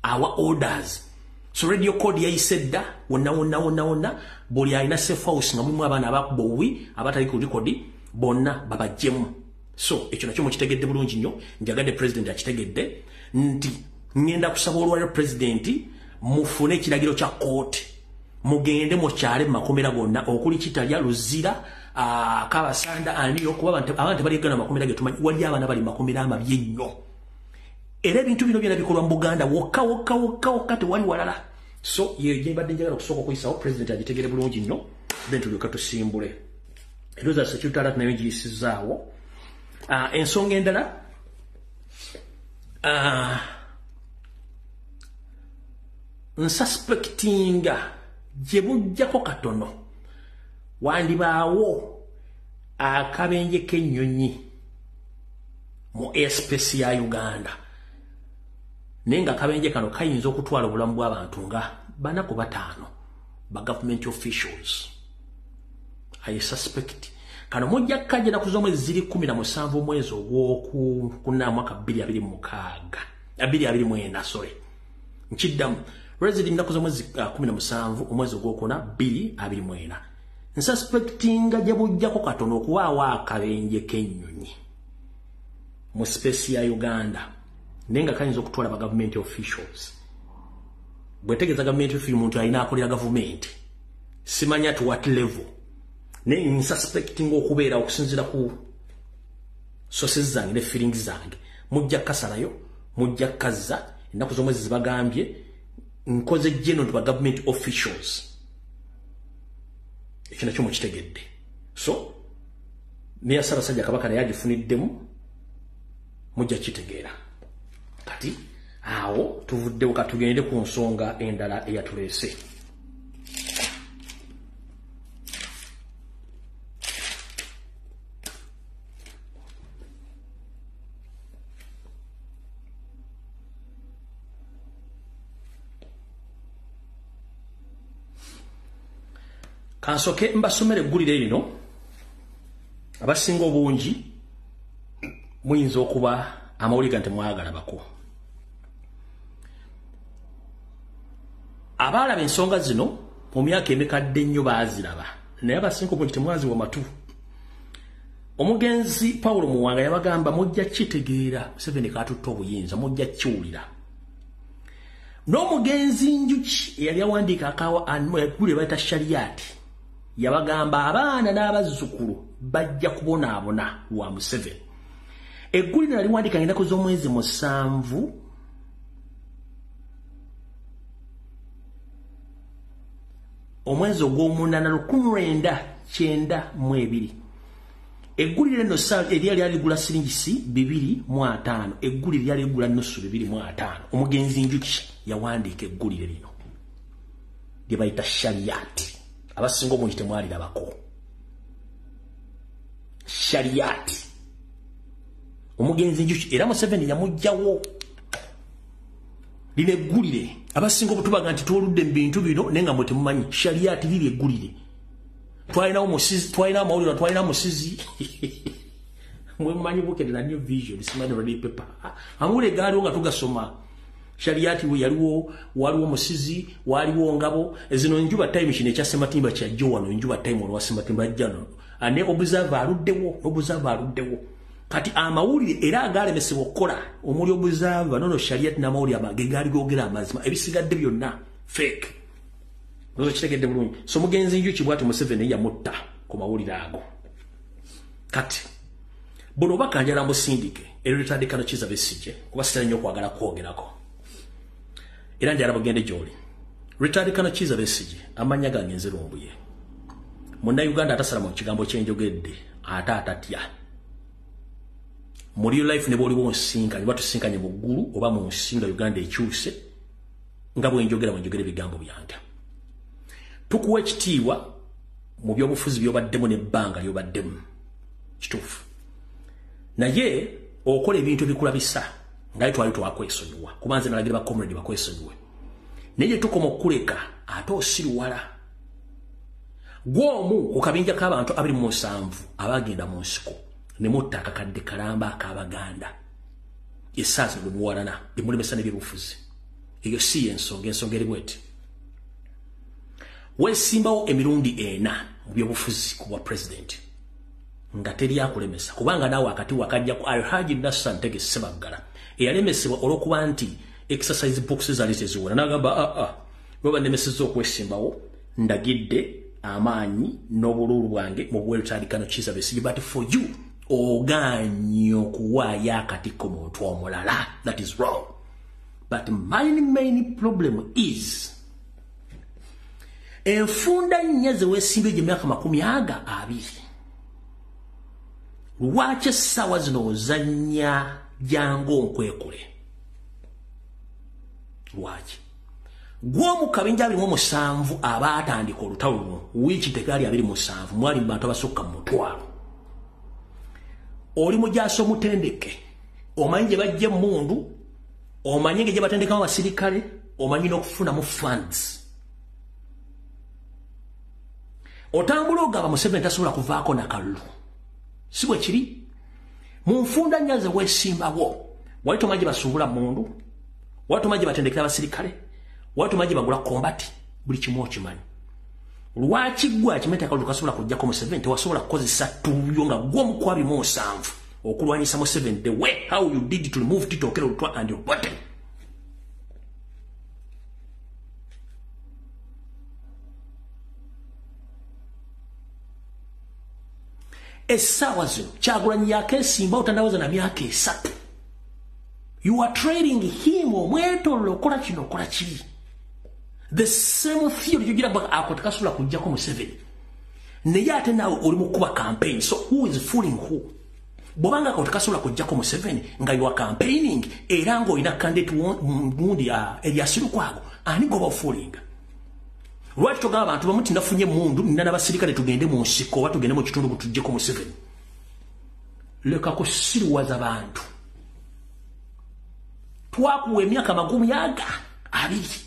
our orders so radio code yayisedda wonna buli ayina safe house nga mulimu abaana abakubowi abatali ku record bonna babajjemu so ekyo nakyo mukitegedde bulungi nnyo njagadde president akitegedde nti ngenda kusaba olwaliro president mufune ekiragiro kya court mugende mu kyale makomera gonna okuli kitalya luzira kabasanda aniyo kuba abantu bali gana makomera getumanyi wali abana bali makomera amabye nnyo era ebintu bino byona bikolwa mu Buganda wokka tewali walala so ye badde njagala okusooka okuyisawo president agitegere bulungi nnyo then tulyoka tusimbule eroza security alert nayo giyisizaawo ensonga endala nsuspectinga gye bujjako katono wandibaawo akabenje k'ennyonyi mu airspace ya Uganda nenga akabenje kano kayinza okutwala obulamu bw'abantu nga 4 ku 5 ba government officials. I suspect kano mujja kaje na kuzomwe ziri 17 mwezi ogw'okuna mwaka 2026 sorry nchiddamu resident na kuzomwe 17 omwezi ogw'okuna 2024 nsuspectinga gye bujjako katono okuwaawo akabenje k'ennyonyi mu space ya Uganda nenga kayinza okutwala ba government officials bwetegeza government official muntu alina akolera government simanya to what level ne suspecting okubeera okusinzira ku sources zange ne feelings zange mujja kasalayo mujja kaza ennaku z'omwezi zibagambye nkoze general ba government officials ekyo nakyo mukitegedde so ne Ssaabasajja Kabaka naye agifuniddemu mujja kitegeera kati awo tuvuddewo katugende ku nsonga endala eyatuleese kansoke mbasomere eggulire lino abasinga obungi muyinza okuba amawulire nti mwagala bako abalaba ensonga zino mu myaka emikadde nnyo baaziraba naye abasinga obungi temwaziwa matu omugenzi Paulo Muwanga yabagamba mujja kitegeera Museveni katutta obuyinza mujja kiwulira n'omugenzi Njuki eyali awandiika akawa yaggulire bayita Shariati yabagamba abaana n'abazzukulu bajja kubonaabona lwa Museveni. Eggulire naliwandika ennaku z'omwezi 7 omwezi ogw'omunana 1992. Eggulire nno eryali aligula siringisi 2.5, eggulire lyali ligula nusu 2.5. Omugenzi Njuki yawandiika eggulire lino lye bayita Shariati. Abasinga omungi temwalirabako. Shariati. Omugenzi Njuki era Museveni yamugjawo. Lino eggulire abasinga obutubaga nti tuoludde mu bintu bino naye nga mwe temumanyi. Shariati liri eggulire. Twalinawo amawulire, twalina musizi. Mwe mumanyi Bukede na New Vision, simanyi Ready Paper. Amawulire gaaliwo nga tugasoma. Shariati waliwo musizi, waliwo ngabo. Zino Njuba time kino ekya Sematimba kya jjo wano, Njuba time olwa Sematimba jjano. Ane obuzava aluddewo. Kati amawulire era agalemesebwa okukola omuli obuzava nono Shariati n'amawulire amage gaali googera amazima. Ebisigadde byonna fake. Nozo kitegedde bulungi. So mugenzi Njuki bwati Museveni yamutta ku mawulire ago. Kati bono bakanjala musindike eritandikano Kizza Besigye kuba sitala nnyo okwagala kwogerako. Era njala bugende gy'oli. Ritandikano Kizza Besigye amanya gange nzirumbuye. Munnayuganda atasala mu kigambo kyenjogedde ate atatya. Mu real life ne bw'oliwo nsinkanye batusinkanye mu ggulu oba mu nsinga Uganda ekyuse nga bwenjogera ebigambo byange. Tukuwa ekitiibwa mu byobufuzi byobaddemu n'ebbanga lyobaddemu. Kituufu. Naye okola ebintu ebikulabisa nga twali twakwesonyiwa kuba nze nalagira bakomredi bakwesonyiwe. Naye tukoma okuleka ate osiruwala. Gwomu ku kabinja k'abantu 27 abagenda mu nsiko ne mutta akakadde kalamba ak'Abaganda. Essaazi bwe muwalana emulemesa n'ebyobufuzi. Eyo si ensonga eri bweti. Weesimbawo emirundi 4 mu byobufuzi ku bwa president nga teri akulemesa kubanga naawe akati wakajja ku Alhaji Nassan Ntege Ssebaggala eyalemesebwa olw'okuba nti exercise books zaali teziwona n'agamba bwe banemesezza okwesimbawo ndagidde amaanyi n'obululu bwange mu bwetandikano Kizza Besigye but for you ogaanye okuwaayo akatiko muntu omulala. That is wrong. But my main problem is enfunda nnya ze weesimbye gy'emyaka 20. Lwaki essaawa zino ozannya jangu onkwekule? Lwaki? Gw'omu kabinja 27 abaatandika olutalo luno wiiki tegaali 27 mwali mu bantu abasukka mu 1,000. Oli mujaasi omutendeke omanyi gye bajja emmundu, omanyi gye batendekamu abasirikale, omanyi n'okufunamu funds. Otambula ogamba Museveni tasobola kuvaako na kalulu. Si bwe kiri? Mu nfunda nnya ze weesimbawo wali tomanyi gye basuubula mundu, wali tomanyi gye batendekera abasirikale, wali tomanyi gye bagula kombati, buli kimu okimanyi. Lwaki gwe akimeta akalulu kasobola kujjako Museveni tewasobola kukozesa tuyo nga gw'omu ku 27 okulwanyisa Museveni the way how you did to remove Tito Okello Lutwa and your button? Essaawa zino Kyagulanyi yakeesimba otandawoza na myaka 3. You are trading him omwetololo okola kino okola kiri. The same theory you get ako tekasula kujjako Museveni. Naye ate naawe oli mu kuba campaign. So who is fooling who? Bw'obanga ako tekasula kujjako Museveni nga you are campaigning era ng'olina candidate gundi Erias Lukwago ani goba fooling? Lwaki togamba abantu bamu ti nafunye mundu nina n'abasirikale tugende mu nsiko oba tugende mu kitundu tujjeko Museveni? Leka kusiriwaza bantu. Twakuwa emyaka 20.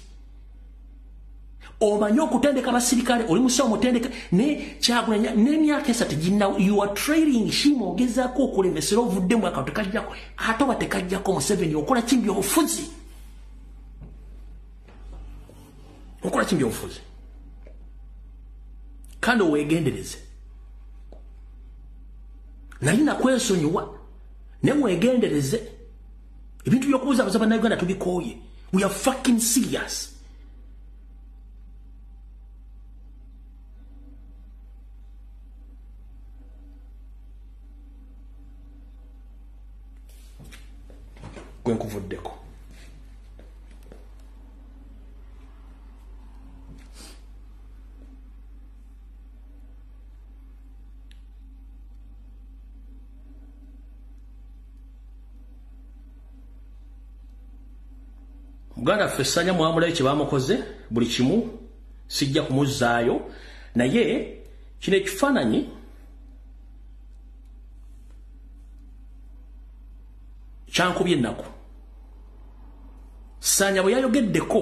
Omanyi okutendeka abasirikale oli musawo mutendeka ne Kyagulanyi n'emyaka 3 ginnawo. You are trading him ogezaako okulemesera ovuddemu akantu tekajjako ate oba tekajjako Museveni okola kimbi obufuzi. Okola kimbi obufuzi. Kandi weegendereze. Naye nakwesonyiwa ne weegendereze. Ebintu by'okubuzabuza bannayuganda tubikooye. We are fucking serious. gwenkuvuddeko Muganda fessanya mwamulayo kye bamukoze buli kimu sijja kumuzaayo naye kino ekifaananyi kyankubye ennaku Ssaanya bwe yayogeddeko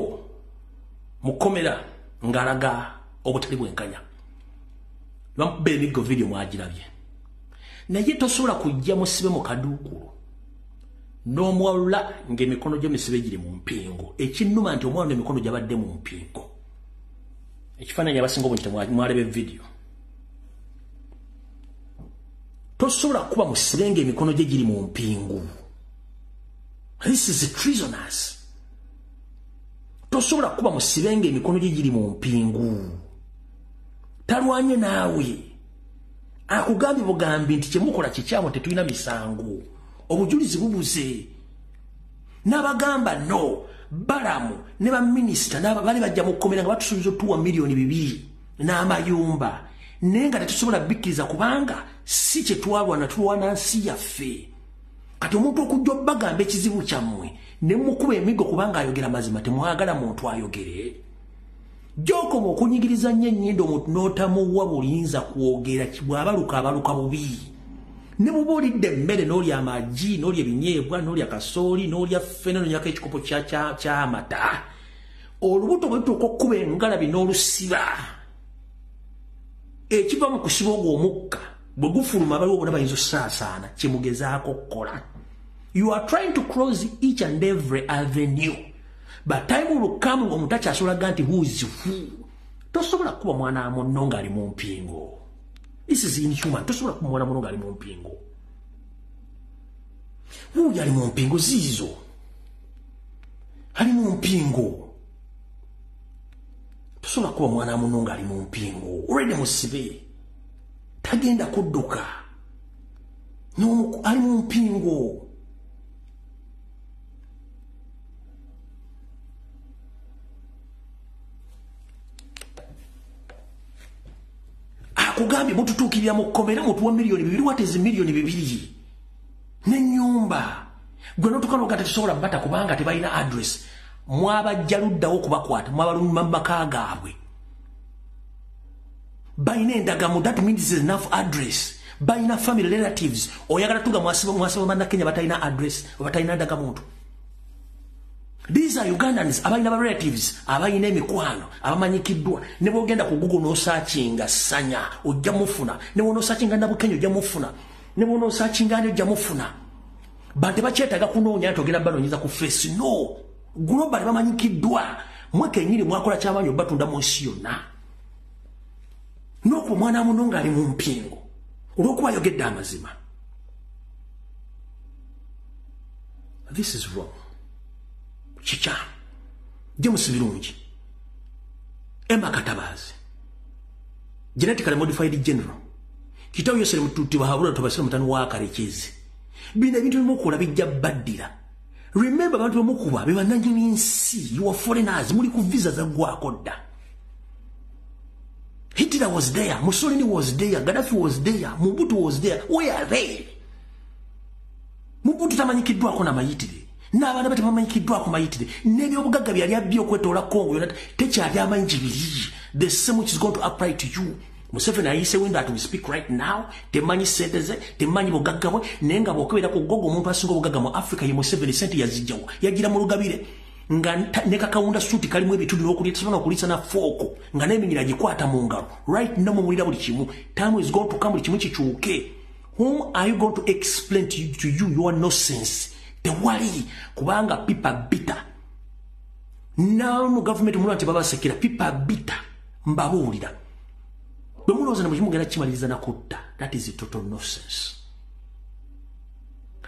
mukomera ng'alaga obutali bwenkanya bamukuba emiggo video mwagirabye naye tosobola kujja musibe mu kaduukulu n'omuwalula ng'emikono gye misibe giri mu mpingo ekinnuma nti omwana emikono gyabadde mu mpingo ekifaananyi abasinga obungi temwalaba video tosobola kuba musibe ng'emikono gye giri mu mpingo. This is a treasonous. Tosobola kuba musibe ng'emikono gye giri mu mpingo talwanye naawe akugambye bugambi nti kyemukola kikyamu tetulina misango obujulizi bubuze n'abagamba no Balamu ne baminisita bali bajja mukomera nga batusuubiza otuwa milioni 2 n'amayumba naye nga tetusobola bikkiriza kubanga si kye twalwana tulwana nsi yaffe kati omuntu okujja obagamba ekizibu kyammwe ne mukuba emigo kubanga ayogera mazima temwagala muntu ayogere gyokoma okunyigiriza nnyo ennyindo omuntu n'otamuwa bulinza kwogera bw'abaluka abaluka bubi ne muba olidde emmere n'olya amagi n'olya ebinyeebwa n'olya kasooli n'olya ffene n'onyako ekikopo ky'amata olubuto bwe lutuuka okkuba engalabi n'olusiba ekiva mu kusiba ogwo omukka bwe gufuluma baliwo bonna bayinza osaasaana kyemugezaako okukola. You are trying to close each and every avenue but time will come ng'omuntu akyasobola nti who is who. Tosobola kuba mwana munno ng'ali mu mpingo. This is inhuman. Tosobola kuba mwana munno ng'ali mu mpingo. Wuuyo ali mu mpingo ziizo ali mu mpingo. Tosobola kuba mwana munno ng'ali mu mpingo olwedde musibe tagenda kudduka ali mu mpingo. Akugambye mututuukirira mu kkomera mutuwa milioni 2 wateze milioni 2 n'ennyumba gwe n'otukana ogata tetusobola bata kubanga tebalina address mwabajja luddawo okubakwata mwabalumya mu maka gaabwe balina endagamu that means enough address balina family relatives oyagala tuga mwasiba bannakenya batalina address batalina ndagamuntu. These are Ugandans abalina ba relatives abalina emikwano abamanyikiddwa ne bogenda ku Google no searchinga Sanya ojja mufuna ne wono searchinga na Bukenya ojja mufuna ne wono searchinga ne ojja mufuna bante bakyetaga kunoonya togenda banoonyiza ku face no global bamanyikiddwa mweke nyiri mwakola kyamanyi batunda mu nsi yonna n'okuba mwana munonga ali mu mpingo olw'okuba ayogedde amazima. This is wrong. Chicha James Birungi Emma Katabazi genetically modified general kitabu yose mututi bahabula tubasira mutano wa karekezi bina bintu bimukola bijja baddira. Remember abantu bamukuba be bananyini nsi you are foreigners muli ku visa za gwakodda. Hitler was there, Mussolini was there, Gaddafi was there, Mobutu was there. Where are they? Mobutu tamanyikiddwako na mayitire n'abaana bate bamanyikiddwako mayitire n'ebyobugagga byali abbi okwetoola Congo yonna tekyali amanyi gibiri. The same which is going to apply to you. Museveni ayise when that we speak right now temanyi sente ze temanyi bugagga bwe naye nga bw'okebera ku gogo omuntu asinga obugagga mu Africa ye Museveni sente yazijjawo yagira mu lugabire nga ne kakawunda suuti kalimu ebituli n'okulisa okulisa na fooko nga n'eminyira gikwata mu ngalo right now mumulira buli kimu. Time is going to come buli kimu kikyuke. Whom are you going to explain to you your nonsense? Tewali kubanga pipa bita now no government mulwa nti babasekera pipa bita mbabuulira bwe mulowooza ne mugenda kimaliriza na kutta. That is a total nonsense.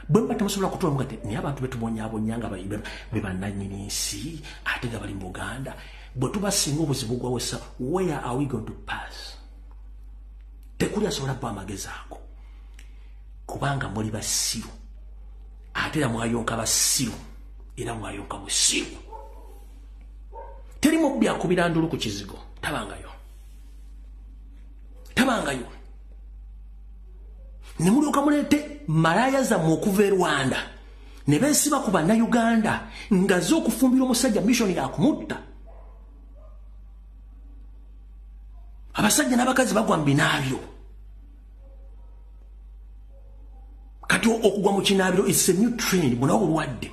Bwe mbata musobola kutola mugate naye abantu betubonyaabonyanga be bannannyini nsi ate nga bali mu Buganda bwe tubasinga obuzibu gwawesa where are we going to pass? Tekuli asobola kuba amagezi ago kubanga muli basiru atera mwayonka basiru era mwayonka musiru teri mubbi akubira ndulu ku kizigo tabangayo ne mulyoka mulete malaya zammwe okuva e Rwanda ne beesiba ku bannayuganda nga zo okufumbira omusajja mission yakumutta abasajja n'abakazi bagwa mbinaabyo kati okugwa mu kinaabiro it's a new trend munawo olwadde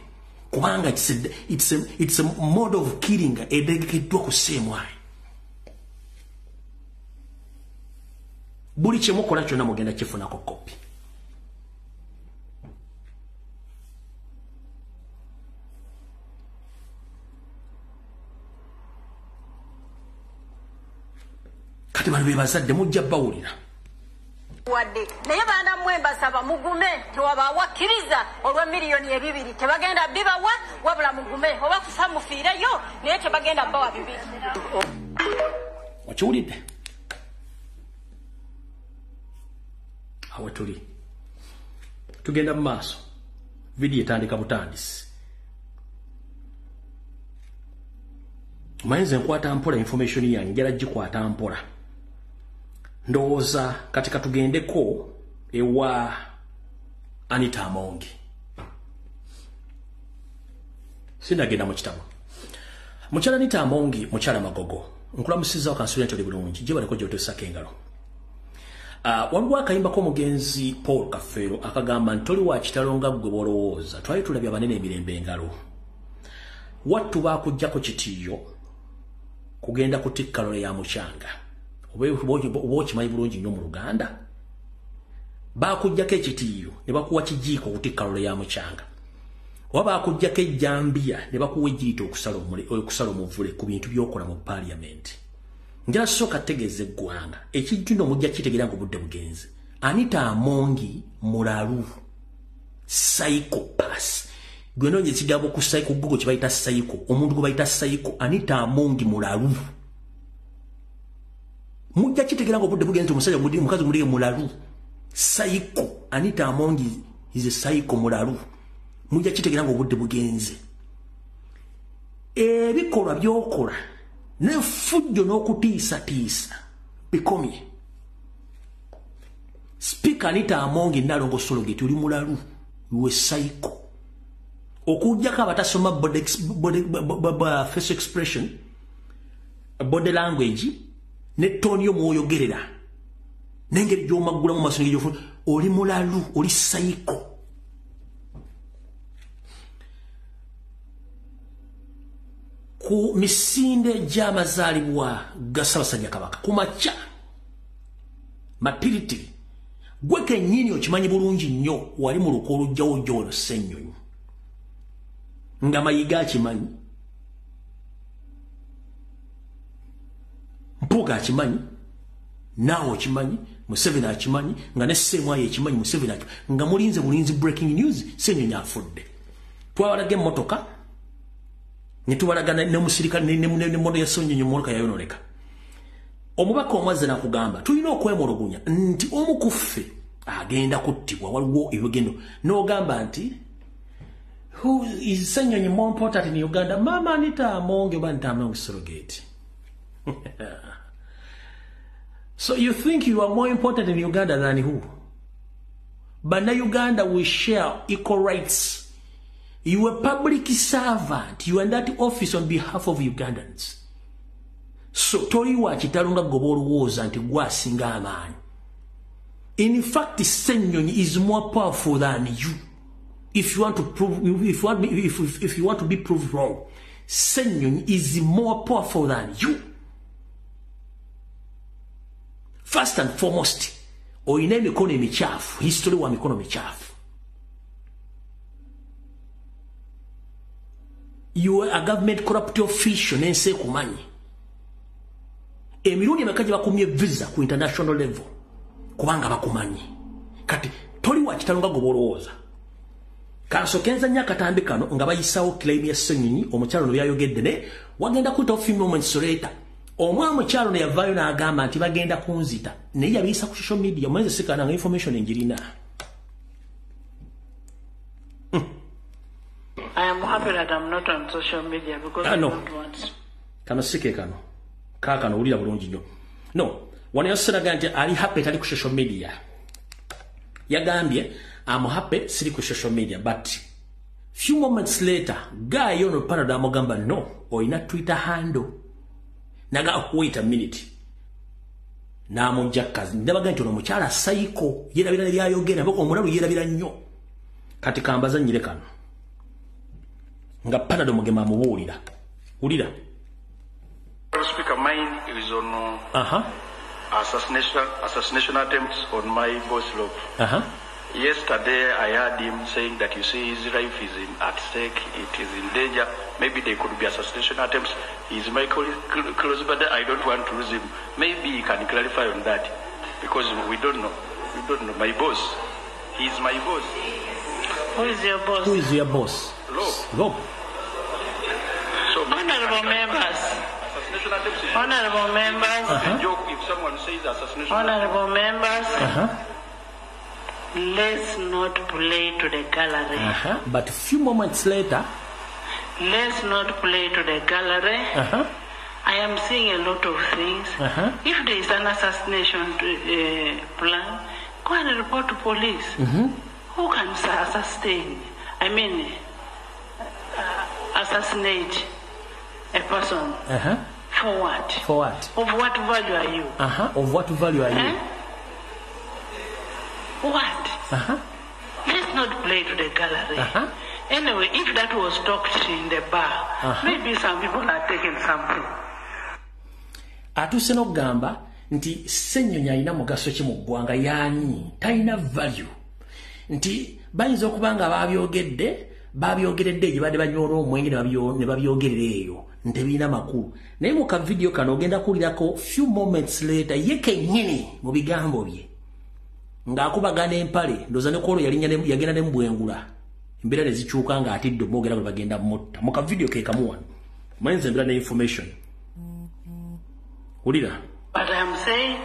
kubanga it's a mode of killing edegekeddwa ku seemwayi buli kyemukola kyonna mugenda kifunako kopi kati bano be bazadde mujja bawulira wadde naye baana mmwe mbasaba mugume tewabawakkiriza olwa miliyoni 2 tebagenda bibawa wabula mugume oba kufa mufiireyo naye tebagenda bawa 2 wakiwulidde awo tuli tugenda mu maaso vidiyo etandika butandisi mayinza enkwata mpola information yange njala gikwata mpola ndowooza kati katugendeko ewa Anita Amongi sindagenda mu kitabo mukyala Anita Amongi mukyala Magogo nkulamusizza kansula ntoli bulungi gye baleko gy'otosako engalo waliwo akayimba k'omugenzi Paul Kafeero akagamba ntoli wa kitalo nga ggwe bw'olowooza twali tulabye abanene emirembe engalo wattu baakuggyako kitiiyo kugenda kutikka lole ya mukyanga oba okimanyi bulungi nnyo mu Luganda baakuggyako ekitiiyo ne bakuwa kijiiko okutikka lole ya mukyanga oba baakuggyako ejjambiya ne bakuwa ejjiito okusala omuvule ku bintu by'okola mu paaliyamenti njala sooka tegeeza eggwanga ekijjuno mujja kitegeera ng'obudde bugenze Anita Amongi mulalu psychopath gwe noonye ekigambo ku psycho Google kye bayita psycho omuntu gwe bayita psycho Anita Amongi mulalu mujja kitegeera ng'obudde bugenze omusajja mukazi muliye mulalu psycho Anita Amongi is a psycho mulalu mujja kitegeera ng'obudde bugenze ebikolwa by'okola n'effujjo n'okutiisatiisa bikomye Speaker Anita Amongi Nalongo Sologeti oli mulalu we psycho okujjako abatasoma face expression body language ne toni y'omwoyogerera n'engeri gy'omaggulamu mu maaso n'engeri oli mulalu oli psycho ku misinde gy'amazaalibwa ga Ssaabasajja Kabaka ku makya mapiriti gwe kennyini okimanyi bulungi nnyo wali mu luko olujjawo John Ssennyonyi nga Mayiga akimanyi Mpuuga akimanyi naawe okimanyi Museveni akimanyi nga ne Ssemwaya ekimanyi Museveni nga mulinze bulinzi breaking news Ssennyonyi afudde twawalaga emmotoka ne tubalagana ne musirikale ne mondo ya Ssennyonyi mmoloka yayonoleka omubaka omwazze nakugamba tulina okwemulugunya nti omu ku ffe agenda kuttibwa waliwo ebigendo n'ogamba nti who is Ssennyonyi more important in Uganda Mama Anita Amongi oba Anita Amongi surrogate so you think you are more important in Uganda than who? But now Uganda will share equal rights. You are a public servant. You are in that office on behalf of Ugandans. So tori wa kitalunga gobolowooza nti gwasinga amaanyi. In fact, Ssennyonyi is more powerful than you. If you want to prove, if you want to be proved wrong, Ssennyonyi is more powerful than you. First and foremost, oyina emikono emikyaafu, history wa mikono mikyaafu. You are a government corrupt official nensi ekumanyi. Emirundi emeka gye bakumye visa ku international level kubanga bakumanyi. Kati toli wa kitalunga gobolowooza. Kansokenza nnyo akatambi kano nga bayisawo claim ya Ssennyonyi omukyalo no byayogedde ne wagenda kuyita ofimi omunsolator. Omwana mukyalo ne yavaayo n'agamba nti bagenda kunzita naye yabiyisa ku social media mwenze sikananga information engirina. I am happy that I'm not on social media because I don't want. Kano sike kano. Kakano ulira bulungi nnyo. No, wano yasiraga nti ali happy tali ku social media. Yagambye I'm happy siri ku social media, but few moments later guy yono panada amugamba no oyina Twitter handle. Naga wait a minute. Namunjakazi ndabaga nti ono mukyala psycho yerabira byayogera bako omulalu yerabira nnyo. Kati kambaza nyire kano. Nga panado mugema mubuulira. Ulira. Speaker, mine is on assassination attempts on my boss Love. Yesterday I heard him saying that you see his life is at stake, it is in danger. Maybe there could be assassination attempts. He's my close brother. I don't want to lose him. Maybe he can clarify on that because we don't know. We don't know. My boss. He's my boss. Who is your boss? Who is your boss? Love. So, honorable members. Honorable members. If someone says assassination. Honorable members. Let's not play to the gallery. But a few moments later. Let's not play to the gallery. I am seeing a lot of things. If there is an assassination plan, go and report to police. Who can assassinate a person? For what? For what? Of what value are you? Of what value are you? What? Let's not play to the gallery. Anyway, if that was talked in the bar, maybe some people are taking something. Atuse n'okugamba nti Ssenyonyi alina mugaso ki mu ggwanga yaani talina value nti bayinza okuba nga babyogeredde gye badde banyoola omwenge ne babyogerera eyo nti birina makulu naye mu kavidiyo kano ogenda kuwulirako few moments later ye kennyini mu bigambo bye ng'akubagana empale ndooza ne kwolwo yagenda ne mubwengula embeera ne zikyuka ng'atidde omwogera bwe bagenda mutta mu kavidiyo ke kamu wano mayinza embeera ne information Ulira. But I'm saying,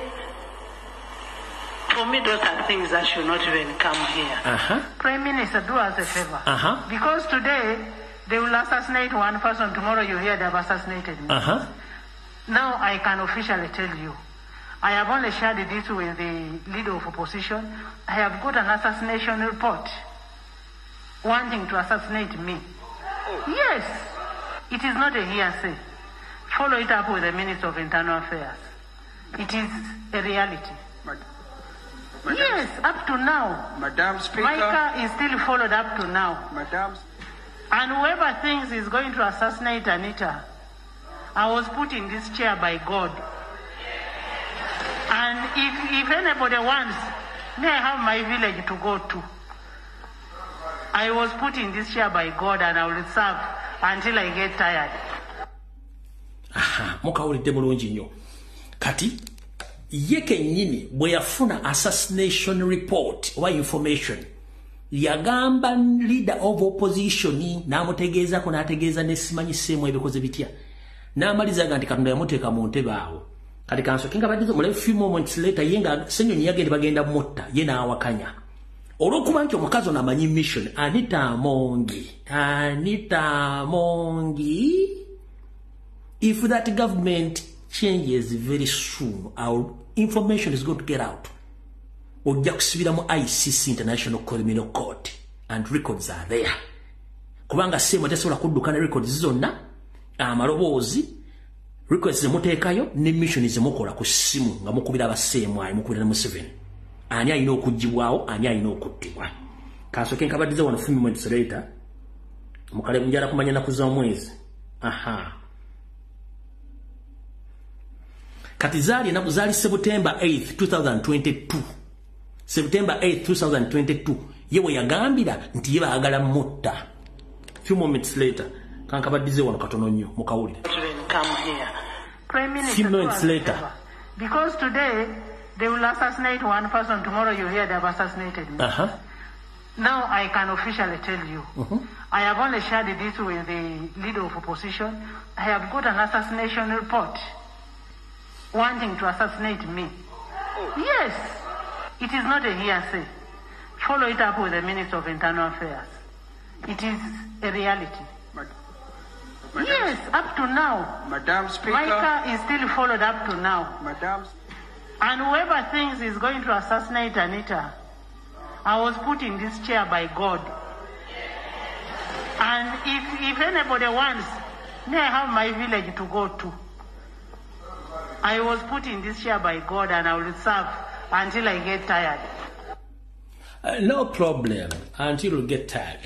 for me, those are things that should not even come here. Prime Minister, do us a favor. Because today, they will assassinate one person, tomorrow you hear they have assassinated me. Now I can officially tell you, I have only shared this with the leader of opposition. I have got an assassination report wanting to assassinate me. Yes, it is not a hearsay. Follow it up with the Minister of Internal Affairs. It is a reality. Yes, up to now. Madam Speaker. My car is still followed up to now. Madam. And whoever thinks is going to assassinate Anita, I was put in this chair by God. And if anybody wants, may I have my village to go to. I was put in this chair by God and I will serve until I get tired. Mukawulidde bulungi nnyo kati ye kennyini bwe yafuna assassination report oba information yagamba leader of opposition n'amutegeezako n'ategeeza nesimanyiseemu ebikoze bitya n'amalizaga nti Katonda yamuteeka mu ntebe awo kati kansoke nga badde mu few moments later ye nga Ssenyonyi yagenda bagenda mutta ye n'awakanya olw'okuba nti omukazi ono amanyi mission Anita Amongi if that government changes very soon, our information is going to get out. Ojja kusubira mu ICC International Criminal Court and records are there. Kubanga sema tasobola kudduka ne records zonna amaloboozi records zemuteekayo ne mission zemukola ku ssimu nga mukubira abaseemu ayi mukubira ne Museveni. Ani alina okuggibwawo, ani alina okuttibwa. Kansooke nkabaddiza wano few moments later mukale njala kumanya ennaku z'omwezi. Kati zaali September 8th 2022 September 8th 2022 yewe yagambira nti ye baagala mutta few moments later kankabaddize wano katono nnyo mukawulire Prime Minister, few moments later because today they will assassinate one person, tomorrow you hear they have assassinated me. Now I can officially tell you, I have only shared this with the leader of opposition. I have got an assassination report wanting to assassinate me. Yes, it is not a hearsay. Follow it up with the Minister of Internal Affairs. It is a reality. Yes, up to now. Madam Speaker. My car is still followed up to now. Madam. And whoever thinks is going to assassinate Anita, I was put in this chair by God. And if anybody wants, may I have my village to go to. I was put in this chair by God and I will serve until I get tired. No problem, until you get tired.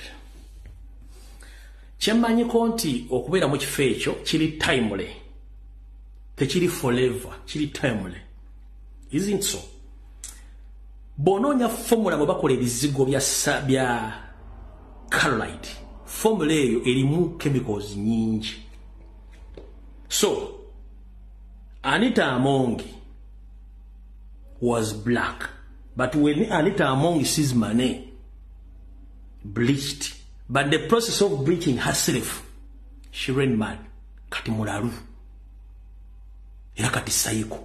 Kyemmanyi konti okubeera mu kifo ekyo kiri timely. Tekiri forever, kiri timely. Isn't so? Bonoonya formula mwe bakola ebizigo bya Carolite. Formula eyo erimu chemicals nyingi. So, Anita Amongi was black. But when Anita Amongi sees money, bleached. But the process of bleaching herself, she ran mad. Kati mularu. Era kati sayiko.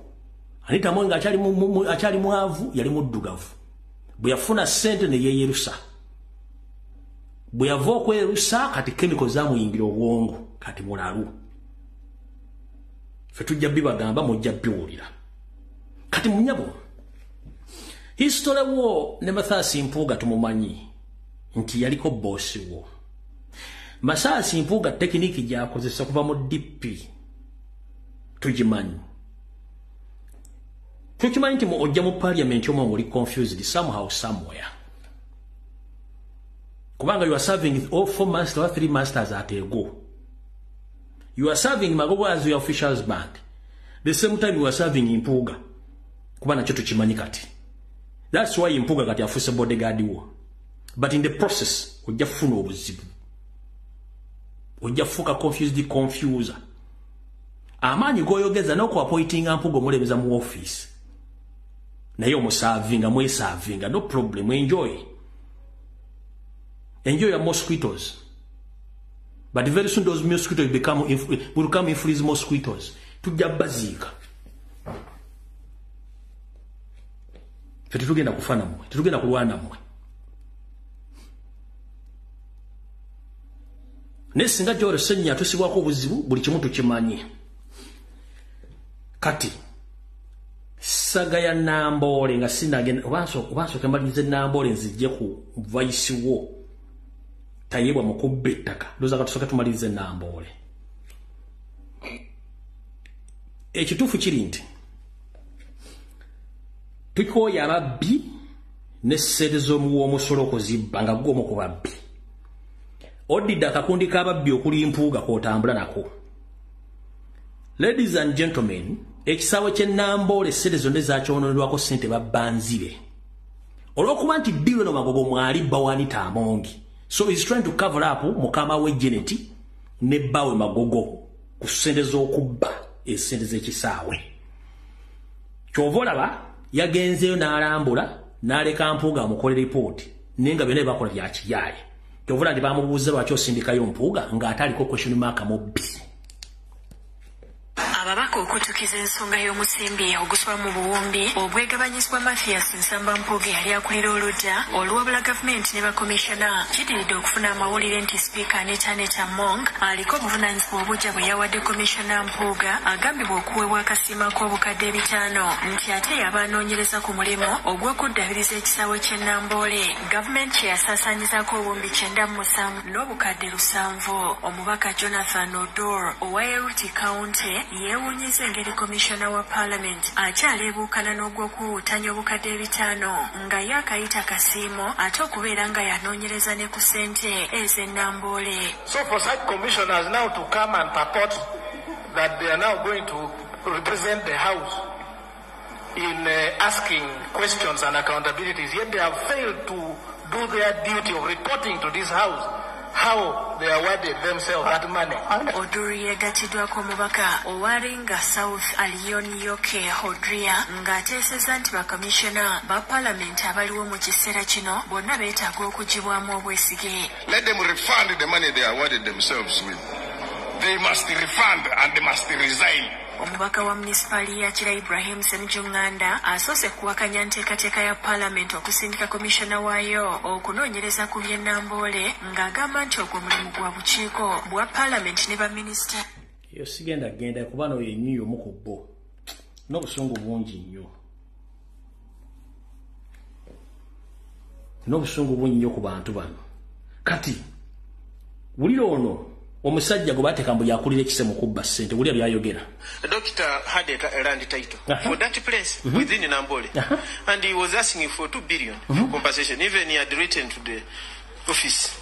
Anita Amongi achali muavu, yali muddugavu. Bwe yafuna sente ne yeyerusa. Bwe yava okwerusa kati chemicals zamuyingira obwongo. Kati mularu. Fe tujja bibagamba mujja biwulira. Kati munyabo. History wo ne Mathias Mpuuga tumumanyi nti yaliko bosi wo. Mathias Mpuuga tekiniki gyakozesa kuva mu DP tugimanyi. Tukimanyi nti ojja mu parliament omwo oli confused somehow somewhere. Kubanga you are serving all 4 months or 3 masters at a go. You are serving Magogo as your officials band. The same time you are serving Mpuuga. Kubana kyo tukimanyi kati. That's why Mpuuga kati afuse bodyguard wo. But in the process, ojja funa obuzibu. Ojja fuka confuser. Amanyi goyogeza noko appointing Mpuuga omulebeza mu office. Naye omusavinga mwesavinga, no problem, enjoy. Enjoy your mosquitoes. But very soon those mosquitoes will become influence mosquitoes. Tujja bazika. Fe tetugenda kufana mwe, tetugenda kulwana mwe. Nesinga gyore senya tusibwako obuzibu buli kimu tukimanyi. Kati saga ya Nambole nga sinagenda obanso kembalize Nambole nzije ku vice wo. Tayebwa mukubbe ettaka. Ndoza katusoka tumalize Nambole. Ekituufu kiri nti tukoya ababbi ne ssente z'omusolo okuzibba nga gwomu ku babbi. Odidde akakundi k'ababbi okuli Mpuuga k'otambula nako. Ladies and gentlemen, ekisaawe ky'e Nambole ssente zonna ezakyonoonebwako ssente babbanzibe. Olw'okuba nti ddiwe no Magogo mwali bba Anita Amongi. So he's trying to cover up mukama we Janet ne bbawe Magogo ku ssente z'okubba essente z'ekisaawe. Kyova olaba yagenzeyo n'alambula n'aleka Mpuuga amukole report nenga byonna bakola bya kiyaye. Kyova olaba bamubuuza lwaki osindikayo Mpuuga ng'ataliko question mark mubbi. Ababaka okutukiza ensonga y'omusimbi ogusula mu buwumbi obwegabanyizibwa Mathias Nsamba Mpuuga yali akulira oludda olw'obula gavumenti ne bakomishona kidiridde okufuna amawulire nti sipiika Anita Among aliko obuvunaanyizibwa obujja bwe yawadde komishona Mpuuga agambibwa okuweebwa akasiima k'obukadde 5 nti ate yaba anoonyereza ku mulimu ogw'okuddabiriza ekisaawe ky'e Nambole gavumenti kye yasaasaanyizaako obuwumbi 97 n'obukadde 7. Omubaka Jonathan Odor owa Eruti County yeewuunyiza engeri komishona wa Parliament akyaleebuukana n'ogw'okuwuutanya obukadde 5 nga yaakayita kasiimo ate okubeera nga yanoonyereza ne ku ssente ez'e Nambole. So for such commissioners now to come and purport that they are now going to represent the House in asking questions and accountabilities, yet they have failed to do their duty of reporting to this House how they awarded themselves that money. Oduri yegatiddwako omubaka owalinga South Alion Yoke Hodria ng'ateeseza nti bakomishona ba Parliament abaliwo mu kiseera kino bonna beetaaga okugibwamu obwesige. Let them refund the money they awarded themselves with. They must refund and they must resign. omubaka wa munisipaali ya Kira Ibrahim Ssemujjunganda asoose kuwakanya nteekateeka ya Paalamenti okusindika komishona waayo okunoonyereza ku by'e Namboole ng'agamba nti ogwo mulimu gwa bukiiko bwa Paalamenti ne baminisita. Yo sigenda genda kuba no yenyiyo omu ku bo n'obusungu bungi nnyo. N'obusungu bungi nnyo ku bantu bano. Kati wulira ono omusajja gwe bateeka mbu yakulira ekise mu kubba ssente wulira byayogera. The doctor had a land title for that place within Namboole, and he was asking for 2 billion for compensation. Even he had written to the office,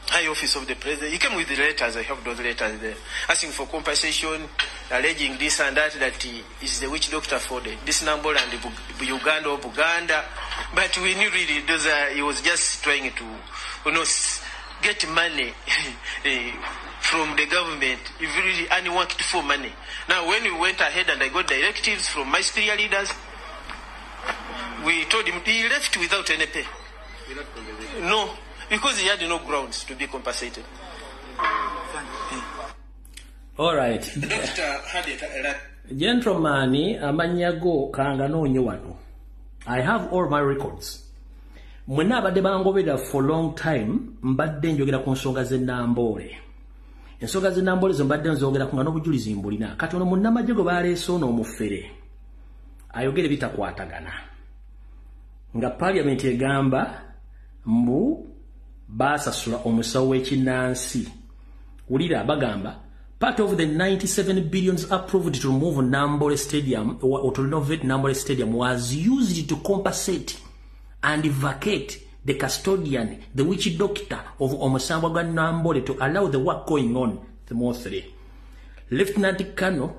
high office of the president. He came with the letters. I have those letters there, asking for compensation, alleging this and that he is the witch doctor for this Namboole and the Buganda. But we knew really those he was just trying to, get money from the government. He really only worked for money. Now, when we went ahead and I got directives from my senior leaders, we told him he left without any pay. No, because he had no grounds to be compensated. All right. The doctor had Gentleman, amanyago kanganonyo wano. I have all my records. Mwena abadde bangobera for long time mbadde njogera ku nsonga ze Namboole. Ensonga ze Namboole zo mbadde nzogera ku nga n'obujulizi mbulina. Kati ono munnamagye gwe baleese ono omufere ayogere bitakwatagana. Nga Parliament egamba mbu baasasula omusawo w'ekinnansi. Wulira bagamba part of the 97 billions approved to remove Namboole Stadium or to renovate Namboole Stadium was used to compensate and vacate the custodian, the witch doctor of Omusambwa gwa Namboole to allow the work going on. The more 3. Lieutenant Colonel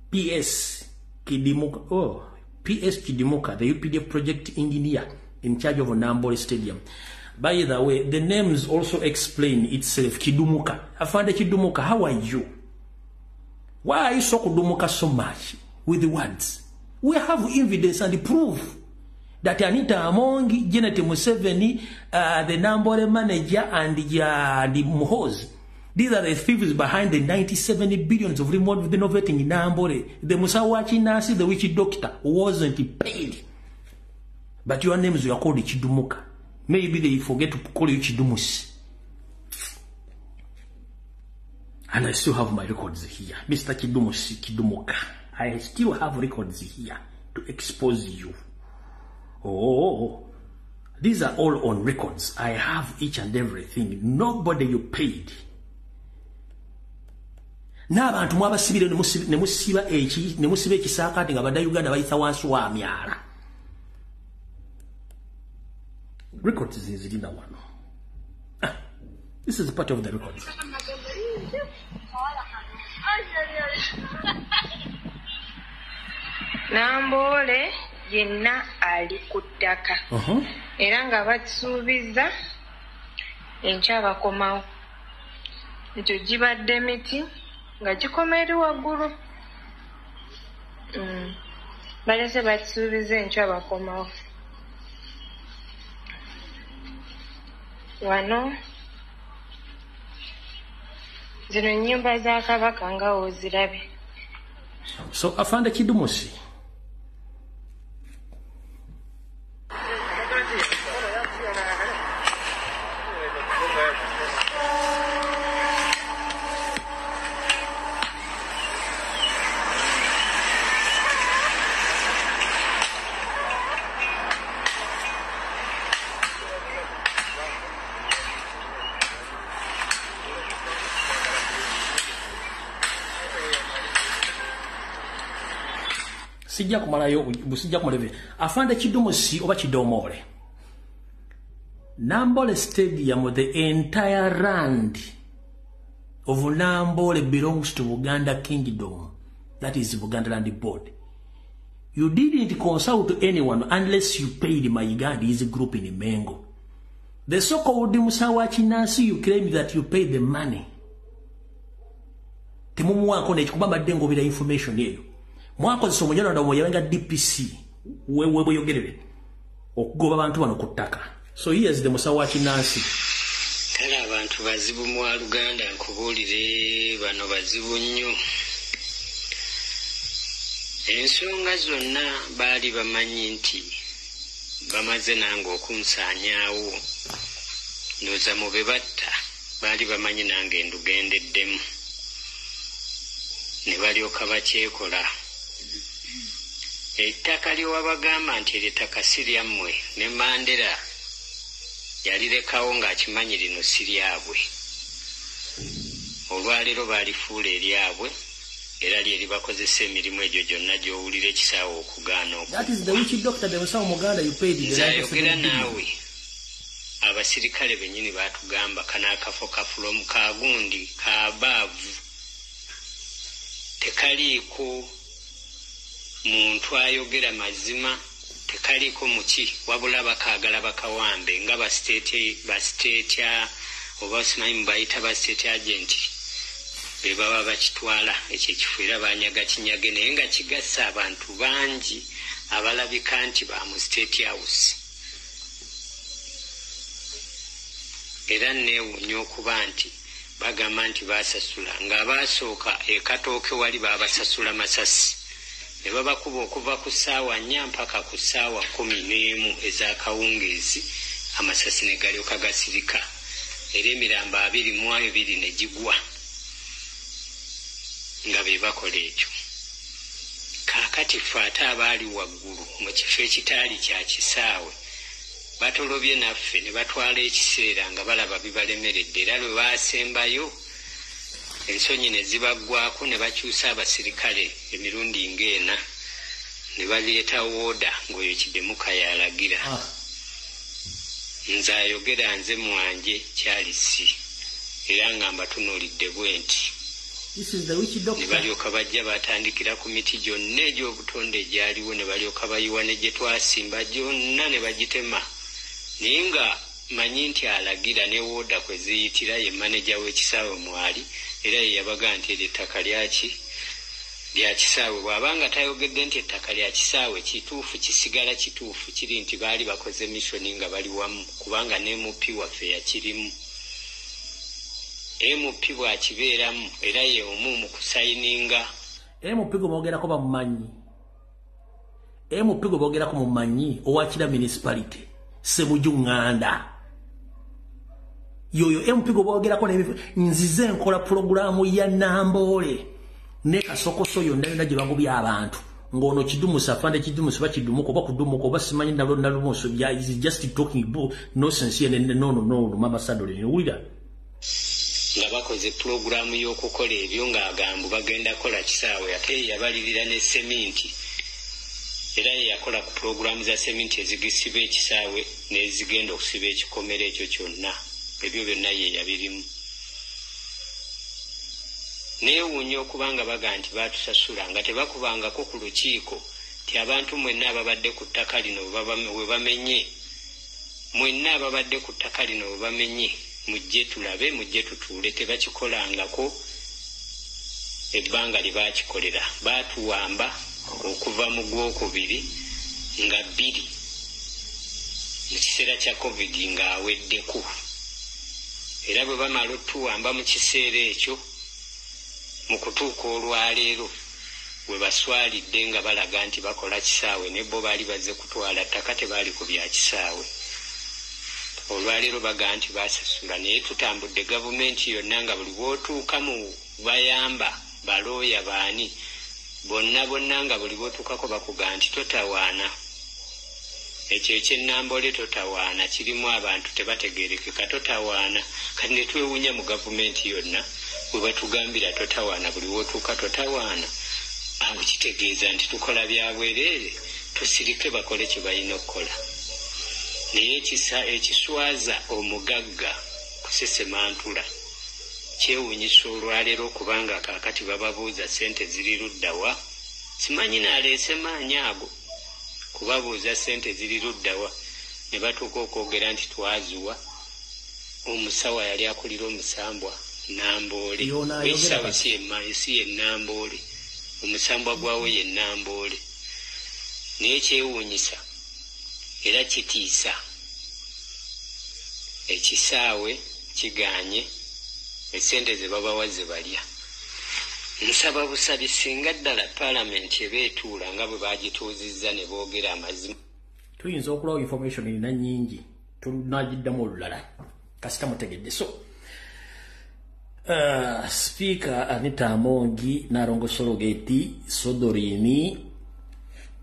P.S. Kidimuka, P.S. Kidimuka, the UPDF project engineer in charge of Namboole Stadium. By the way, the names also explain itself. Kidumuka. Afande Kidumuka, how are you? Why are you so Kidumuka so much with the words? We have evidence and proof that Anita Amongi, Janet Museveni, the Namboole manager, and the Muhoz. These are the thieves behind the 97 billions of renovating in Namboole. The Musawachi Nasi, the witch doctor, wasn't paid. But your names were called Chidumuka. Maybe they forget to call you Chidumusi. And I still have my records here. Mr. Chidumusi, Kidumuka. I still have records here to expose you. Oh, these are all on records. I have each and everything. Nobody you paid. N'abantu mwabasibire ne musiba ekisakati nga badda Uganda bayita wansi wa myala. Records zirina wano. This is part of the records. Namboole yenna ali ku ttaka era nga basuubiza enkya bakomawo ekyo gibadde miti nga gikoma eri waggulu balese basuubiza enkya bakomawo wano zino ennyumba za Kabaka nga ozirabe. So Afande Kidumusi, sijja kumalayo busijja kumaleve. Afande Kidumusi oba Kidomole. Namboole Stadium, the entire land of Namboole belongs to Buganda Kingdom. That is Buganda Land Board. You didn't consult anyone unless you paid my Ugandese group in Mengo. The so-called Musawachi Nasi, you claim that you paid the money. Temumuwako nekikubamba dengo bila information yeyo. Mwako zisomojana ndawo yawenga DPC wewe yogerere okugoba abantu bano ku ttaka. So here's the Musawachi Nasi. Kale abantu bazibu mu Uganda nkubuulire bano bazibu nnyo. ensonga zonna baali bamanyi nti bamaze nange okunsaanyaawo ndowooza mu be batta baali bamanyi nange ndugendeddemu ne balyoka bakyekola. Ettaka lyewabagamba nti ery'ettaka si lyammwe ne Mandela yalirekawo ng'akimanyi lino si lyabwe. Olwaleero baalifuula eryabwe era lyeri bakozesa emirimu egyo gyonna gy'owulira ekisaawe okugaana okuzayogera naawe abasirikale bennyini baatugamba kano akafo kafulomu kagundi kabaavu tekaliiko muntu ayogera mazima tekaliiko muki wabula bakaagala bakawambe nga basiteeti oba simanyi mubayita basiteeti agenti be baba bakitwala ekyo ekifo era banyaga kinyage naye nga kigassa abantu bangi abalabika nti ba mu state house. Era neewuunya okuba nti bagamba nti baasasula ng'abaasooka ekatooke wali baabasasula masasi ne babakuba okuva ku ssaawa 4 mpaka ku ssaawa 11 ez'akawungeezi amasasi ne galyoka gasirika era emirambo 22 ne gigwa nga be bakola ekyo. Kaakati ffe ate abaali waggulu mu kifo ekitaali kya kisaawe batolobye naffe ne batwala ekiseera nga balaba bibalemeredde era lwe baasembayo ensonyi ne zibaggwako ne bakyusa abasirikale emirundi ng'ena ne baleeta wooda ng'oyo Kidemuka yalagira. Nze ayogera nze mwanje Charles era nga mbatunuulidde bwe nti ne balyoka bajja batandikira ku miti gyonna egy'obutonde egyaliwo ne balyoka bayiwa ne gye twasimba gyonna ne bagitema naye nga manyi nti alagira ne wooda kwe ziyitira ye maneja w'ekisaawe mwali era ye yabaga nti ery'ettaka lyaki lya kisaawe. Bw'abanga tayogedde nti ettaka lya kisaawe kituufu kisigala kituufu kiri nti baali bakoze missoni nga bali wamu kubanga ne MP waffe yakirimu. MP bwakibeeramu era ye omu mu kusayininga. MP gwe boogerako bamumanyi. MP gwe boogerako mumanyi owakira municipality Ssemujjunganda. Yoyo MP gwe boogerako nzize nkola programu ya Namboole ne Kasokoso yonna gye bagobya abantu ng'ono Kidumusa afande Kidumusa bakidumuko oba kudumuko oba simanyi nalumuso is just talking about nonsense here no Mama Sadole owulira nga bakoze programu y'okukola ebyo ng'agamba bagenda kola kisaawe ate yabalirira ne seminti era yakola ku programu za seminti ezigisiba ekisaawe n'ezigenda okusiba ekikomera ekyo kyonna ebyo byonna ye yabirimu. Neewuunya okuba nga baga nti baatusasula nga tebakubangako ku lukiiko ti abantu mwenna ababadde ku ttaka lino we bamenye mwenna ababadde ku ttaka lino we bamenye mujje tulabe mujje tutuule tebakikolangako ebbanga lye baakikolera baatuwamba okuva mu Gwokubiri nga 2 mu kiseera kya COVID ng'aweddeku era bwe bamala otuwamba mu kiseera ekyo mu kutuuka olwaleero we baswalidde nga balaga nti bakola kisaawe ne bo baali bazze kutwala ttaka tebaali ku bya kisaawe. Olwaleero baga nti baasasula naye tutambudde gavumenti yonna nga buli bw'otuuka mu bayamba balooya baani bonna nga buli bw'otuukako bakuga nti totawaana ekyo eky'ennamboole totawaana kirimu abantu tebategeerekeka totawaana kati ne twewuunya mu gavumenti yonna bwe batugambira totawaana buli bw'otuuka totawaana awo kitegeeza nti tukola bya bwereere tusirike bakole kye balina okukola. Naye ekiswaza omugagga kusesemantula kyewuunyisa olwaleero kubanga kaakati bababuuza ssente ziri luddawa simanyi naleese maanyi ago kubabuuza ssente ziri luddawa ne batuuka okwogera nti twazuwa omusawo yali akulira omusambwa Namboole ekisawe si ye Namboole omusambwa gwawe ye Namboole. Naye kyewuunyisa era kitiisa ekisaawe kiganye essente ze babawa ze balya nsaba busabi singa ddala paalamenti ebeetuula nga bwe bagituuzizza ne boogera amazima. Tuyinza okulawo information erina nnyingi tunagiddamu olulala kasita mutegedde. So Speaker Anita Amongi Narongo Sorogeti Sodorini,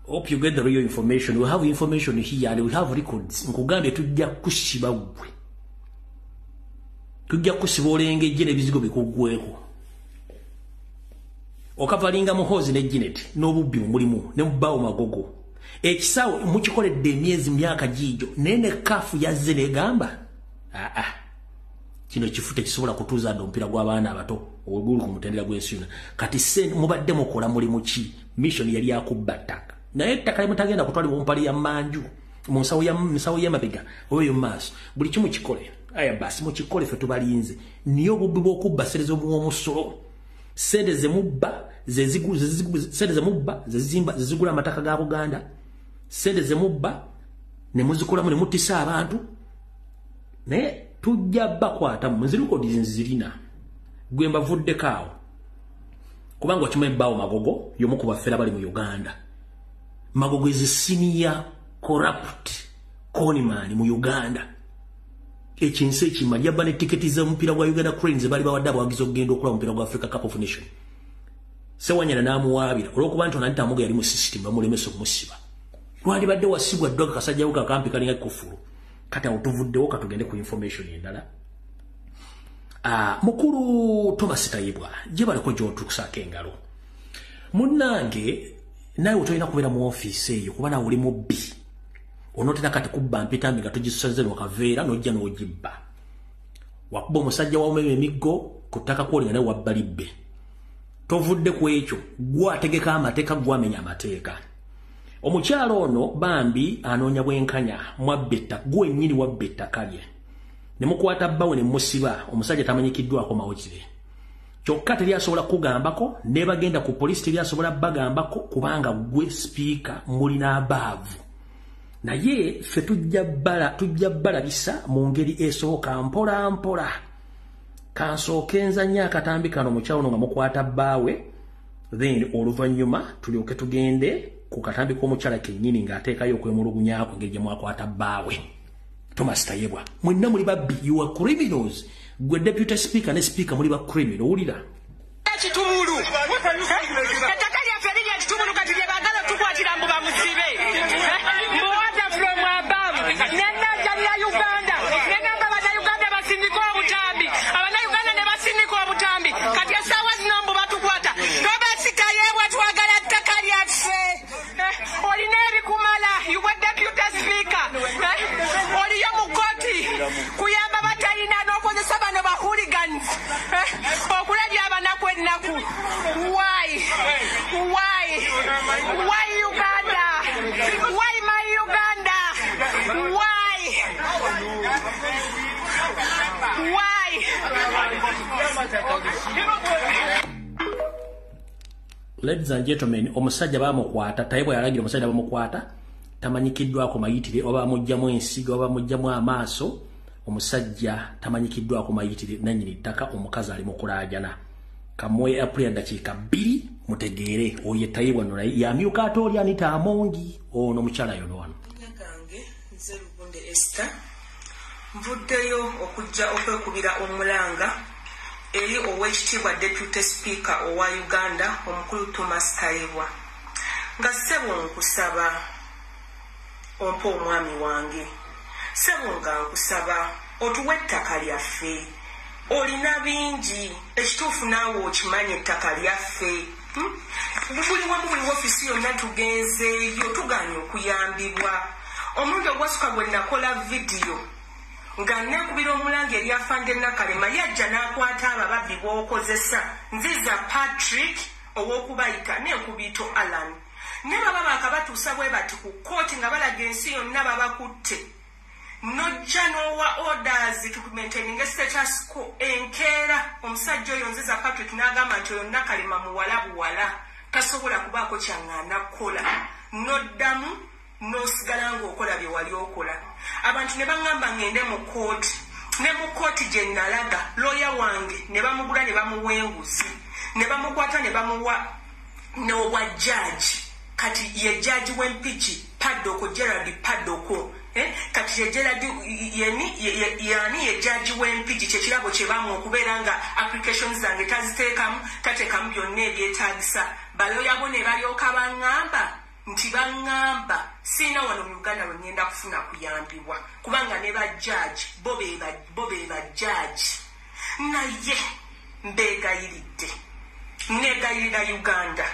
hope you get the real information. We have information here and we have records. Nkugambe tujja kusiba gwe. Tujja kusiba olengejje n'ebizigo bikuggweko. Okavalinga muhozi ne Janet n'obubbi mulimu ne mubbawo magogo. Ekisawo mukikoledde emyezi myaka gijo nene kafu yazze negamba kino kifute kisobola kutuuza ndo mpira gw'abaana abato ogulu ku mutendera gw'ensuna kati sen mubadde mukola mulimu ki mission yali yakubba ttaka naye ettaka limutagenda kutwalibwa mu mpale ya manju mu nsawo ya mabiga oyo maaso buli kimu kikole aya basi mukikole ffe tubalinze niyo obubbi bw'okubba sente z'omusolo sente zemubba zezigula amataka ga Buganda sente zemubba ne muzikolamu ne mutisa abantu naye tujja bakwata muziruko dizinzirina gwe mbavudde kaawo kubanga okimanyi bbaawo magogo y'omu ku baffera bali mu Uganda. Magogo is a senior corrupt conman mu Uganda. Ekinse ekimali yabba ne tiketi z'omupiira gwa Uganda Cranes bali bawadde abawagizi okugenda okulaba omupiira gwa Africa Cup of Nations. Sewanyana n'amuwaabira olw'okuba nti Anita Amongi yali mu system bamulemesa okumusiba. Lwali badde wasibwa ddoga kasajjawo kakampi kalinga kufulu. Kati awo tuvuddewo katugende ku information endala. Mukulu Thomas Tayibwa gye baleko gy'otukusako engalo. Munnange naye otolina kubeera mu ofiisi eyo kuba nawe oli mubbi. Onootera kati kubba mpitambi nga tugisaze wakaveera n'ojja n'ogibba. Wakuba omusajja wawumema emiggo ku ttaka kw'olinga naye wabba libbe. Tovudde ku ekyo gwategeka amateeka gwamenya amateeka. Omukyalo ono bambi anoonya bwenkanya mwabbetta gwennyini wabbetta kalye. Ne mukwata bbawe ne musiba omusajja tamanyikiddwako mawokire. Kyokka teri asobola kugambako ne bagenda ku poliisi teri asobola bagambako kubanga gwe speaker mulina abaavu. Naye ffe tujja balabisa mu ngeri esooka mpola mpola. Kansooke nzanya akatambi kano mukyalo nga mukwata bbawe then oluvannyuma tulyoke tugende ku katambi k'omukyala kennyini ng'ateekayo okwemulugunyaako engeri gye mwakwata bbawe. Thomas Tayebwa mwenna muli babbi, you are criminals. Gwe deputy speaker ne speaker muli ba criminal. Owulira Kitumulu ettaka lyaffe liri ekitubulu kati lye baagala tukwatira mbu bamusibe mbuwata from above nennajalira Uganda negamba bannayuganda basindika obutambi abannayuganda ne basindika obutambi kati essaawa zino mbu batukwata Thomas Tayebwa twagala ttaka lyaffe olina ebikumala yuwe deputy speaker oliyo mu kkooti kuyamba batalina n'okozesa bano ba hooligans okulabya abanaku ennaku. Why Uganda? Why my Uganda? Why? Ladies and gentlemen, omusajja bamukwata Tayebwa yalagira omusajja bamukwata tamanyikiddwako mayitire oba amugjamu ensigo oba amugjamu amaaso. Omusajja tamanyikiddwako mayitire nannyini ttaka omukazi ali mu kulaajana. Kamwe April dakiika 2 mutegeere oye Tayebwa no yamyuka ate oli Anita Amongi ono mukyala yono wano. Nyagange nze Lubunde Esther mvuddeyo okujja okwekubira omulanga eri ow'ekitiibwa deputy speaker owa Uganda omukulu Thomas Tayebwa nga ssebo nkusaba ompa omwami wange, ssebo nga nkusaba otuwe ettaka lyaffe. Olina bingi ekituufu naawe okimanye ettaka lyaffe. Buli wamu buli woofiisi yonna tugenzeeyo tugaanye okuyambibwa. Omulundi ogwasooka gwe nakola vidiyo nga neekubira omulanga eri Afande Nakalema yajja n'akwata abababbi b'okozesa nziza Patrick ow'okubayita n'enkubito Alan ne baba bakabatuusa bwe bati ku kkooti nga balaga ensi yonna babakutte. Nojja n'owa orders to maintain status quo enkeera omusajja oyo nziza Patrick n'agamba nti oyo Nakalema muwala buwala tasobola kubaako kyaŋŋaana kukola n'oddamu n'osigala ng'okola bye wali okola. Abantu ne baŋŋamba ŋŋende mu kkooti ne mu kkooti gye nalaga looya wange ne bamugula ne bamuwa enguzi ne bamukwata ne bamuwa n'obwa judge kati ye judge w'empiki Padoko Gerald Padoko kati ye Gerald yani ye judge w'empiki kyekirabo kye bamu okubeera nga applications zange taziteekamu tateekamu byonna ebyetaagisa baloya bo ne balyoka baŋŋamba nti baŋŋamba siina wano mu Uganda lwe ngenda kufuna kuyambibwa kubanga ne ba judge bo be ba judge naye mbeegayiridde negayirira Uganda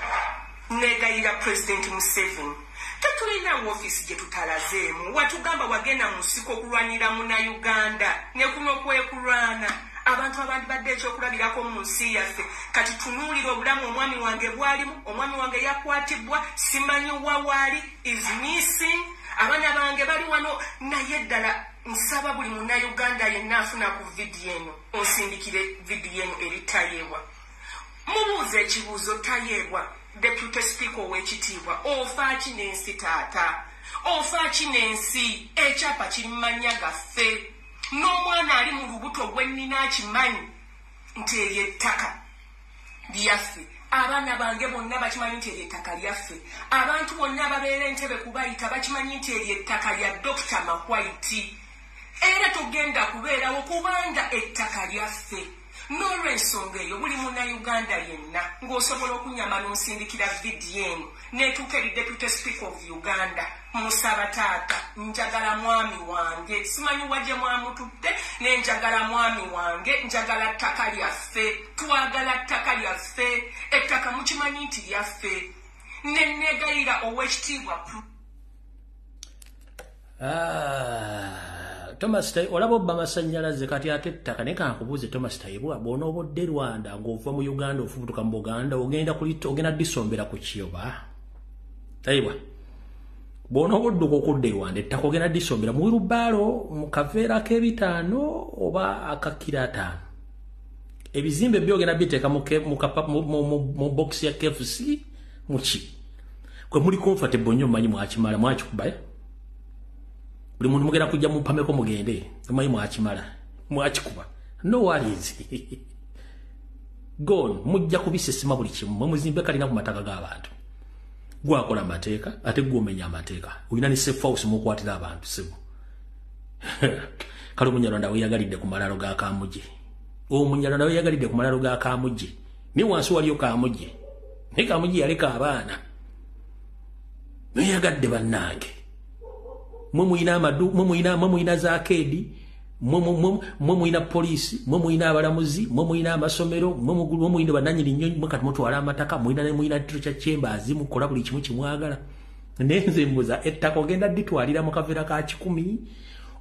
negayirira President Museveni tetulina office gye tutalazeemu watugamba wagenda mu nsiko okulwanira Munnayuganda ne kuno kwekulwana abantu abandi badde ekyokulabirako mu nsi yaffe kati tunuulira obulamu omwami wange bwalimu omwami wange yakwatibwa simanyi wawaali is missing abaana bange bali wano naye ddala nsaba buli Munnayuganda yenna afuna ku vidiyo eno onsindikire vidiyo eno eri Tayeebwa mubuuze ekibuuzo Tayeebwa Deputy Speaker ow'ekitiibwa ofa ki n'ensi taata ofa ki n'ensi ekyapa kiri mu mannya gaffe n'omwana ali mu lubuto gwe nnina akimanyi nti eryo ettaka lyaffe abaana bange bonna bakimanyi nti eryo ettaka lyaffe abantu bonna ababeera entebe kubayita bakimanyi nti eryo ettaka lya Dr. Makwaiti era tugenda kubeerawo kubanga ettaka lyaffe n'olw'ensonga eyo buli Munnayuganda yenna ng'osobola okunyama n'onsindikira vidiyo eno n'etuuka eri Deputy Speaker of Uganda musaba taata njagala mwami wange simanyi wajje mwamututte ne njagala mwami wange njagala ttaka lyaffe twagala ttaka lyaffe ettaka mukimanyi nti lyaffe ne negayira ow'ekitiibwa Thomas Tayeebwa olaba obba amasannyalaze kati ate ettaka naye kankubuuze Thomas Tayeebwa bw'ona obodde Rwanda ng'ova mu Uganda ofubutuka mu Buganda ogenda disombera ku Kiyoba Tayeebwa bw'ona obodduka okudda Rwanda ettaka ogenda disombera mu Wirubaalo mu kaveera k'ebitaano oba akakira ataano ebizimbe byogenda biteeka mu box ya KFC muki kwe muli comfortable nnyo mmanyi mwakimala mwakikubayo buli muntu mugenda kujja mupameko mugende mmanyi mwakimala mwakikuba no worries gone mujja kubisesema buli kimu muzimbe kalina ku mataka g'abantu gwakola amateeka ate gwomenya amateeka olina ne safe house mukwatira abantu sebo kale Omunyarwanda weyagalidde ku malalo ga Kamuje Omunyarwanda weyagalidde ku malalo ga Kamuje ni wansi waliyo Kamuje ne Kamuje yaleka abaana weyagadde bannange mumuina amadu mumuina za akedi mumuina polisi mumuina abalamuzi mumuina amasomero mumuina bananyiri nnyo mwakati mutwala amataka muina tiro kya chambers mukola buli kimu kimwagala nenze mbuza ettako genda ditwalira mu kaveera ka 10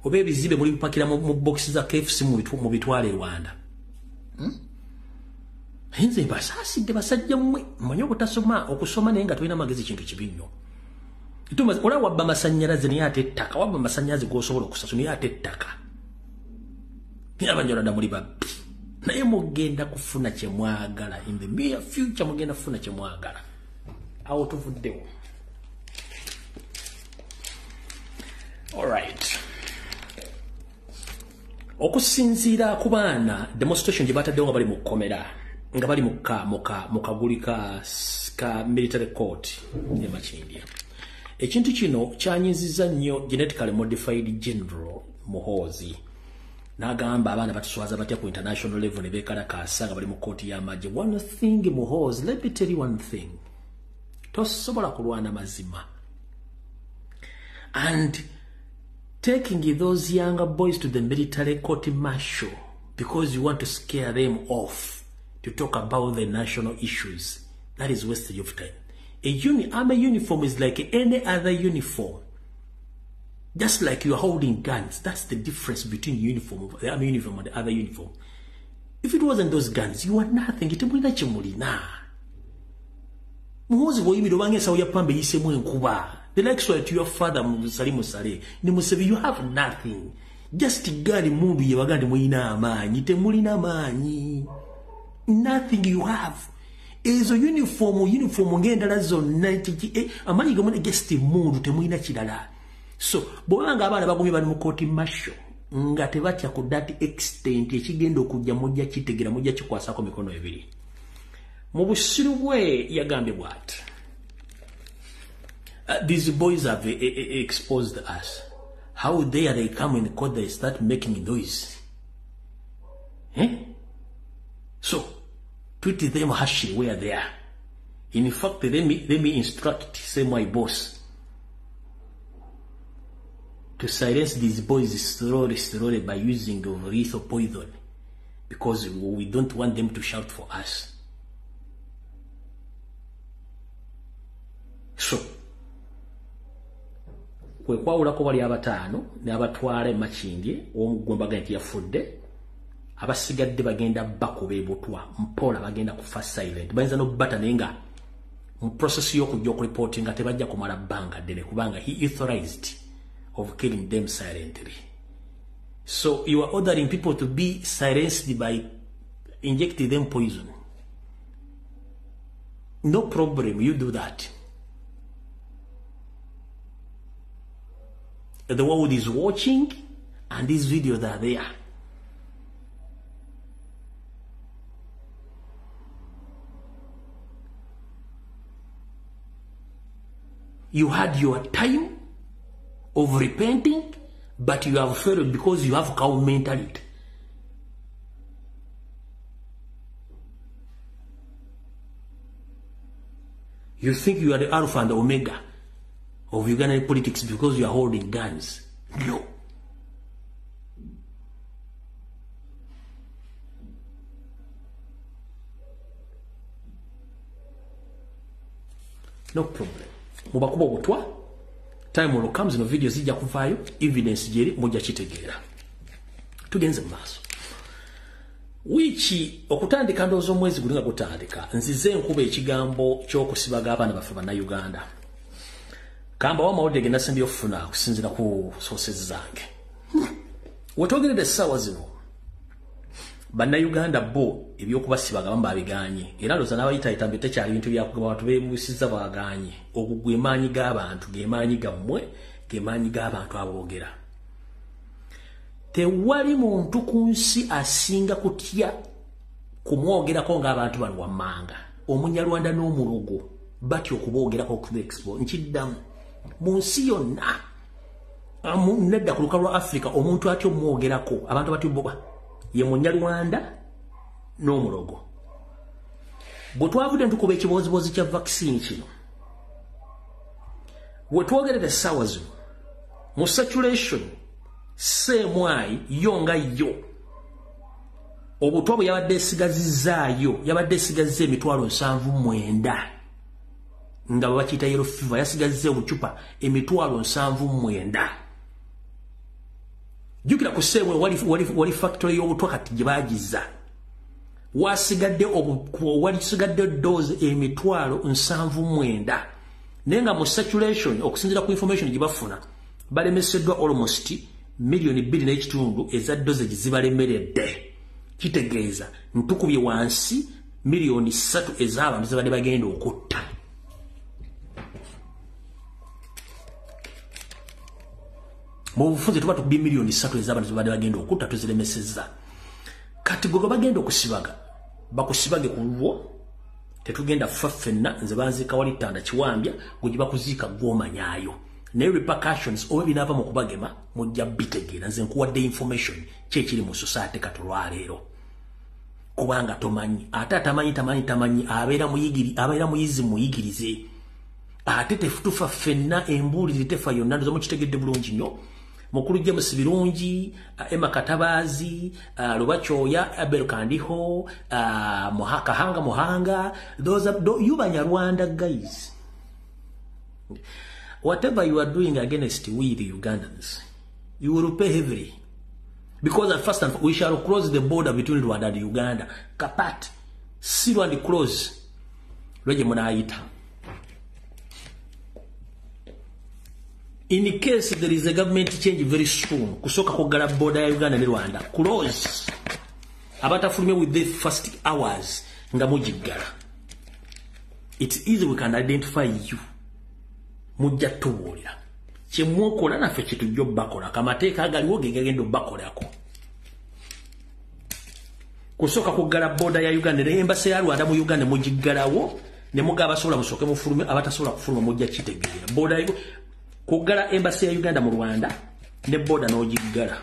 oba ebizibe muri bipakira mu box za KFC mu bitwale Rwanda nenze basasidde basajja mmwe mmanyi obutasoma okusoma naye nga tulina magezi kintu kibi nnyo Thomas ola wabba amasannyalaze naye ate ettaka wabba amasannyalaze g'osobola okusasula naye ate ettaka naye Abanyarwanda muli babbi naye mugenda kufuna kye mwagala in the near future mugenda kufuna kye mwagala awo tuvuddewo alright okusinziira ku baana demonstration gye bataddewo nga bali mu kkomera nga bali mu kaguli ka military court e Makindye ekintu kino kyanyiziza nnyo genetically modified general Muhoozi n'agamba abaana batuswaza batya ku international level ne beekalakaasa nga bali mu kooti y'amagye. One thing Muhoozi, let me tell you one thing, tosobola kulwana mazima. And taking those younger boys to the military court martial because you want to scare them off to talk about the national issues, that is wastage of time. Army uniform is like any other uniform. Just like you are holding guns, that's the difference between the army uniform and the other uniform. If it wasn't those guns, you are nothing. The likes of your father, you have nothing. Just gani mundu ye wagandi muina amanyi, temulina amanyi. Nothing you have. Ezo uniform ngendala zonna amanyi gomone guest mundu temuina kirala. So bwanga abana bagumye bali mu court martial nga tebatya ku that extent ekigenda okujja mujja kitegera mujja kikwasako mikono ebiri. Mubusiru bwe yagambe bwati. These boys have exposed us. How dare they come in court, they start making noise? So, treat them harshly where they are. In fact, let me instruct, say my boss, to silence these boys slowly by using of lethal poison, because we don't want them to shout for us. So, kwe kwawulako bali abataano ne abatwala Makindye omugombaga nti yafudde abasigadde bagenda bakuba ebutwa mpola bagenda kufa silent bayinza no bata nenga mu process y'okujja okureporting nga tebajja kumala bbanga ddene kubanga he authorized of killing them silently. So you are ordering people to be silenced by injecting them poison. No problem, you do that. The world is watching, and these videos are there. You had your time of repenting, but you have failed because you have cow mentality. You think you are the Alpha and the Omega of Ugandan politics because you are holding guns. No. No problem. Mubakuba obutwa. Time will comes in the video zijja kuvaayo evidence jeri mujja kitegeera. Tugenze maaso. Wichi okutandika ndowooza omwezi gulinga gutandika nzize nkuba ekigambo ky'okusibaga abaana baffe bannayuganda. Kamba wa mawulire ge nasembye okufuna okusinziira ku sources zange. Wetwogeredde essaawa zino bannayuganda bo ebyokubasibaga bamba abiganye era loza n'abayitaayita mbe tekyali bintu byakugamba abantu beebusizza baganye. Ogwo gwe maanyi g'abantu ge maanyi gammwe ge maanyi g'abantu aboogera. Tewali muntu ku nsi asinga kutya kumwogerako ng'abantu bano wammanga. Omunyarwanda n'omulogo batyo okuboogerako okuba expo nkiddamu mu nsi yonna nedda ku lukalu lwa Africa omuntu atyo omwogerako abantu batyo boba ye munyarwanda n'omulogo. Bwe twavudde ntukuba ekibooziboozi kya vaccine kino we twogerera essaawa zino mu saturation seemwayi yo nga yo obutwa bwe yabadde esigazizaayo yabadde esigazizza emitwalo 79 nga bakiyita yellow fever yasigazizza obucupa emitwalo 79. Jukira ku seemwe wali factory y'obutwa kati gye baagizza wasigadde walisigadde dose emitwalo 79 naye nga mu saturation okusinziira ku information gye bafuna balemeseddwa almost million 2.5 eza dosage zibalemeredde. Kitegeeza ntukubye wansi million 3 ez'abantu zibadde bagenda okutta. Mu bufunze tuba tukubye million 3 ez'abantu zibadde bagenda okutta tuzilemesezza. Kati gwe bagenda okusibaga bakusibage ku lwo tetugenda ffenna nze banziika wali ttanda kiwambya gwe gye bakuziika gw'omanyaayo. Ne repercussions oba binaava mu kubagema mujja bitegeera nze nkuwadde information kyekiri mu society kati olwaleero kubanga tomanyi ate atamanyi abeera muyizi muyigirize ate tefutufa ffenna embuulire tefa yonna ndoza mukitegedde bulungi nnyo. Mukulu James Birungi, Emma Katabazi, Lubachooya, Abel Kandiho, Kahanga Mohanga, those are you Banyarwanda guys. Whatever you are doing against we the Ugandans, you will pay heavily. Because at first we shall close the border between Rwanda and Uganda. Kapat, seal and close. Reje munaita. In case there is a government change very soon, kusoka kugala border ya Uganda ne Rwanda, close. Abatafulumye with the first hours, nga mujigala. It's easy we can identify you. Mujja tuwulira. Kye mwokola naffe kye tujja obbakola. Kamateeka agaliwo ge gagenda obbakolako. Kusoka kuggala boda ya Uganda ne embassy ya Rwanda mu Uganda mujiggalawo ne mugaba sola musoke mu fulume abatasola kufuluma mujja kitegeera. Boda kuggala embassy ya Uganda mu Rwanda ne boda n'ojiggala.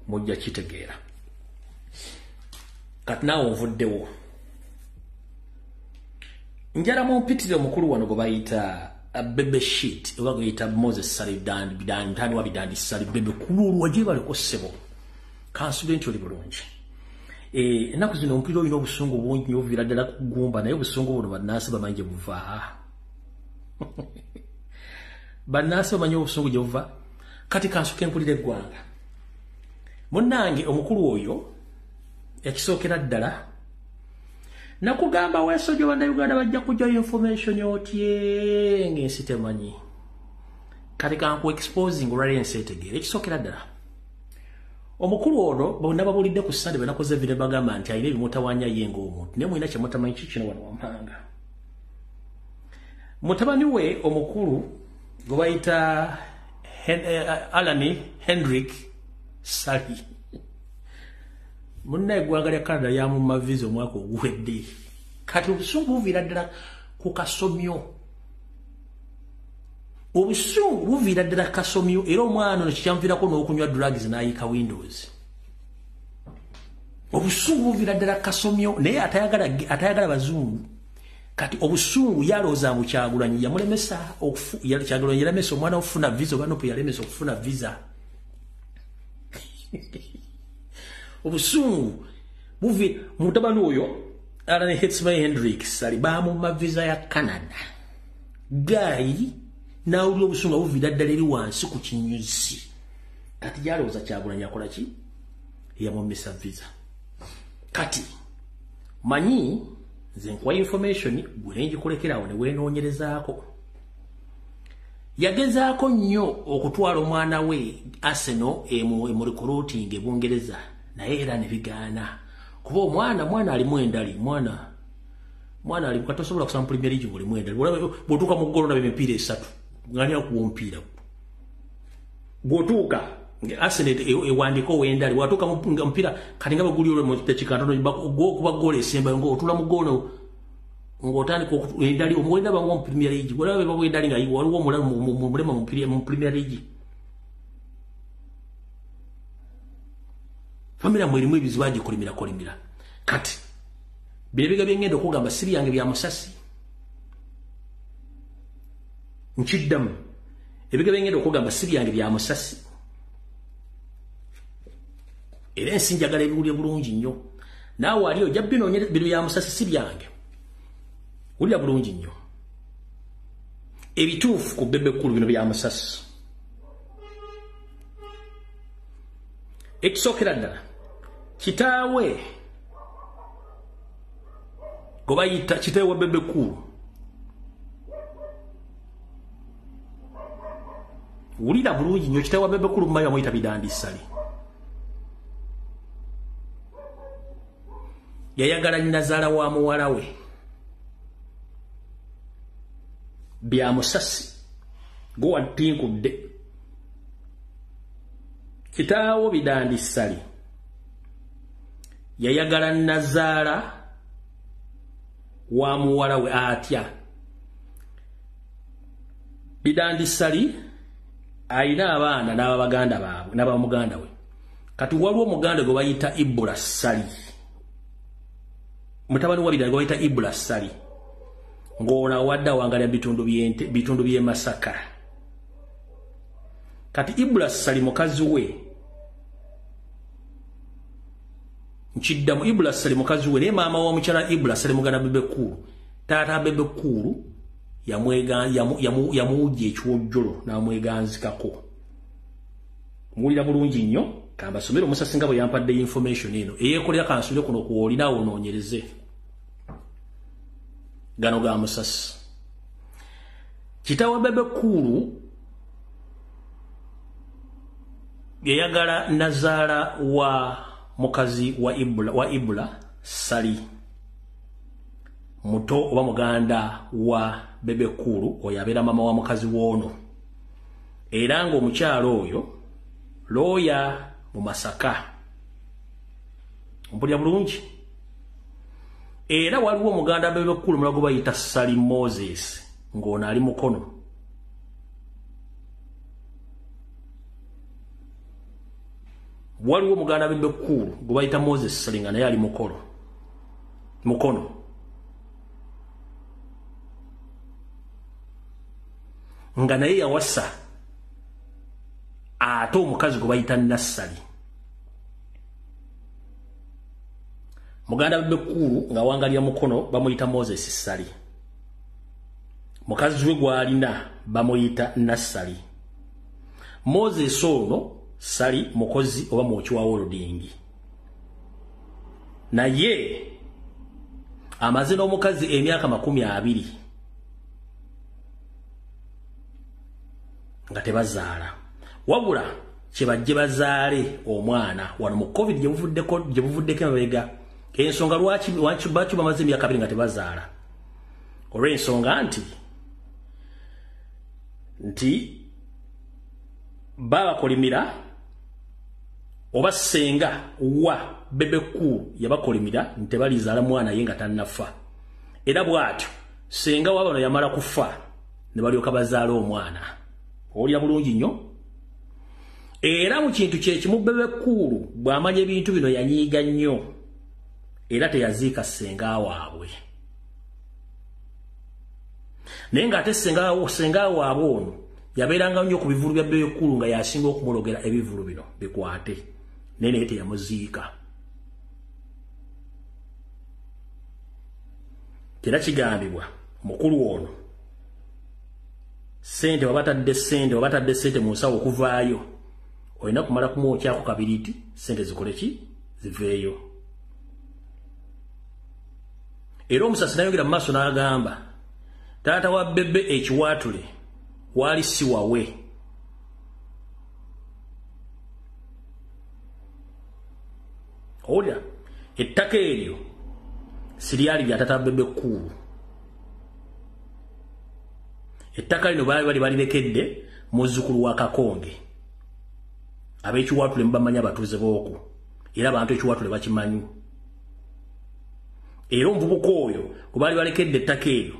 Mujja kitegeera. Kati naawe ovuddewo. Njala mu mpitire omukulu wano gwe bayita Bebe Shit oba gwe bayita Moses Salidan bidantani wa bidandi sali bebe kululu waje baliko ssebo. Kansulentu oli bulungi. Ennaku zino ompiro olina obusungu bungi nnyo ovira ddala kugumba naye obusungu buno bannansi bamanyi gye buva. Bannansi bamanyi obusungu gye buva. Kati kansuke mpulira eggwanga. Munnange omukulu oyo ekisookera ddala nakugamba weesojja bannayuganda bajja kujja information otye ng'ensi temanyi. Kati kanku exposing olwali ensi etegeera ekisookera ddala. Omukulu ono bonna babulidde ku Sunday benakoze vire bagamba nti alina ebimutawaanya ye ng'omuntu naye mulina kye mutamanyi kikino wano wampanga. Mutabani we omukulu gwe bayita Alani Hendrik Sali. Munna eggwanga lya Canada lyamumma visa omwaka oguwedde. Kati obusungu buviira ddala ku kasomyo. Obusungu buviira ddala ku kasomyo era omwana ono kikyamuviirako n'okunywa drugs n'ayika Windows. Obusungu buviira ddala ku kasomyo naye atayagala bazungu. Kati obusungu yalooza mu Kyagulanyi yamulemesa Kyagulanyi yalemesa omwana okufuna visa oba nopo yalemesa okufuna visa. Obusungu buvi mutabani oyo Alan Hendricks ali bamumma visa ya Canada. Guy nawulira obusungu buviira ddala eri wansi ku kinyuzi. Kati yalooza Kyagulanyi akola ki? Yamumisa visa. Kati manyi nze nkuwa information gwe ngikulekerawo ne weenoonyerezaako. Yagezaako nnyo okutwala omwana we Arsenal mu recruiting e Bungereza naye era ne bigaana. Kuba omwana alimu endali mwana ali katosobola kusamba Premier League buli mwendali. Bwotuuka mu ggolo nabe emipiira esatu ng'ani akuwa omupiira. Bwotuuka Arsenal ewandika owendali watuuka mu mpira kati nga baguli olwo mu tekikatono kuba ggoolo esembayo ng'otula mu ggolo ng'otandika endali omuwenda bangu mu Premier League walabe babwendali nga waliwo omulema mu Premier League. Famira mwerimu ebizibu agikulimira. Kati birebiga byengenda okugamba si byange bya musasi. Nkiddamu ebiga byengenda okugamba si byange bya musasi. Era ensi njagala ebiwulire bulungi nnyo. Naawe ali ojja binoonyere bino bya musasi si byange. Wulira bulungi nnyo. Ebituufu ku Bebe Kkulu bino bya musasi. Ekisookera ddala kitaawe gwe bayita kitaawe wa Bebe Kkulu. Wulira bulungi nnyo kitaawe wa Bebe Kkulu mumanyi bamuyita Bidandi Sali. Yayagala nnazaala wa muwala we. Bya musasi gwe watinkudde. Kitaawo Bidandi Sali yayagala nnazaala wa muwala we atya. Bidandi Sali alina abaana n'ababaganda baabwe n'abamuganda we. Kati waliwo omuganda gwe bayita Ibula Sali. Mutabani wa Bidandi gwe bayita Ibula Sali. Ng'ona wadde awangalira bitundu by'e Masaka. Kati Ibula Sali mukazi we nkiddamu Ibula Sali mukazi we naye maama wa mukyala Ibula Sali muganda Bebe Kkulu. Taata Bebe Kkulu yamuwujja ekiwojjolo n'amweganzikako. Muwulira bulungi nnyo kambasomera omusasi nga bwe yampadde information eno eyeekolera kansule kuno kuwolinawo onoonyereze. Gano ga musasi. Kitaawe Bebe Kkulu yayagala nazaala wa mukazi wa Ibula Sali muto oba muganda wa Bebe Kulu oyo abeera mama wa mukazi woono era ng'omukyalo oyo looya mu Masaka mpulira bulungi era waliwo muganda Bebe Kulu mulago bayita Sally Moses ng'ono ali mukono waliwo muganda Bebe Kulu gwe bayita Moses Salinga naye ali mukono nga naye yawasa ate omukazi gwe bayita Nassali muganda Bebe Kulu nga wangalya mukono bamuyita Moses Sali mukazi we gwalina bamuyita Nassali Moses ono Sali mukozi oba mwoki wa Holding naye amaze n'omukazi emyaka 20 nga tebazaala wabula kyebajje bazaale omwana wano mu COVID gye buvuddeko emabega ensonga lwaki bamaze emyaka 2 nga tebazaala olw'ensonga nti babakolimira oba senga wa Bebe Kulu yabakolimira nti balizaala mwana ye nga tannafa era bw'atyo senga wa bano yamala kufa ne balyoka bazaala omwana olya bulungi nnyo era mu kintu kyekimu Bebe Kulu bw'amanya ebintu bino yanyiiga nnyo era teyaziika senga waabwe naye ng'ate senga waabwe ono yabeeranga nnyo ku bivulu bya Bebe Kulu nga yasinga okumulogera ebivulu bino bikwate naye teyamuziika era kigambibwa mukulu ono sente wabatadde sente mu nsawo okuvaayo olina kumala kumwokyako kabiriti sente zikole ki ziveeyo era omusasi nayogera mu maaso n'agamba taata wa Bebe ekiwaatule wali si wawe olya ettaka eryo siryali lya taata Bebe Kulu ettaka lino bali balirekedde muzzukulu wa Kakonge ab'ekiwaatule mubamanya abatuuze b'oku era abantu ekiwaatule bakimanyi era omuvubuka oyo gwe bali balekedde ettaka eryo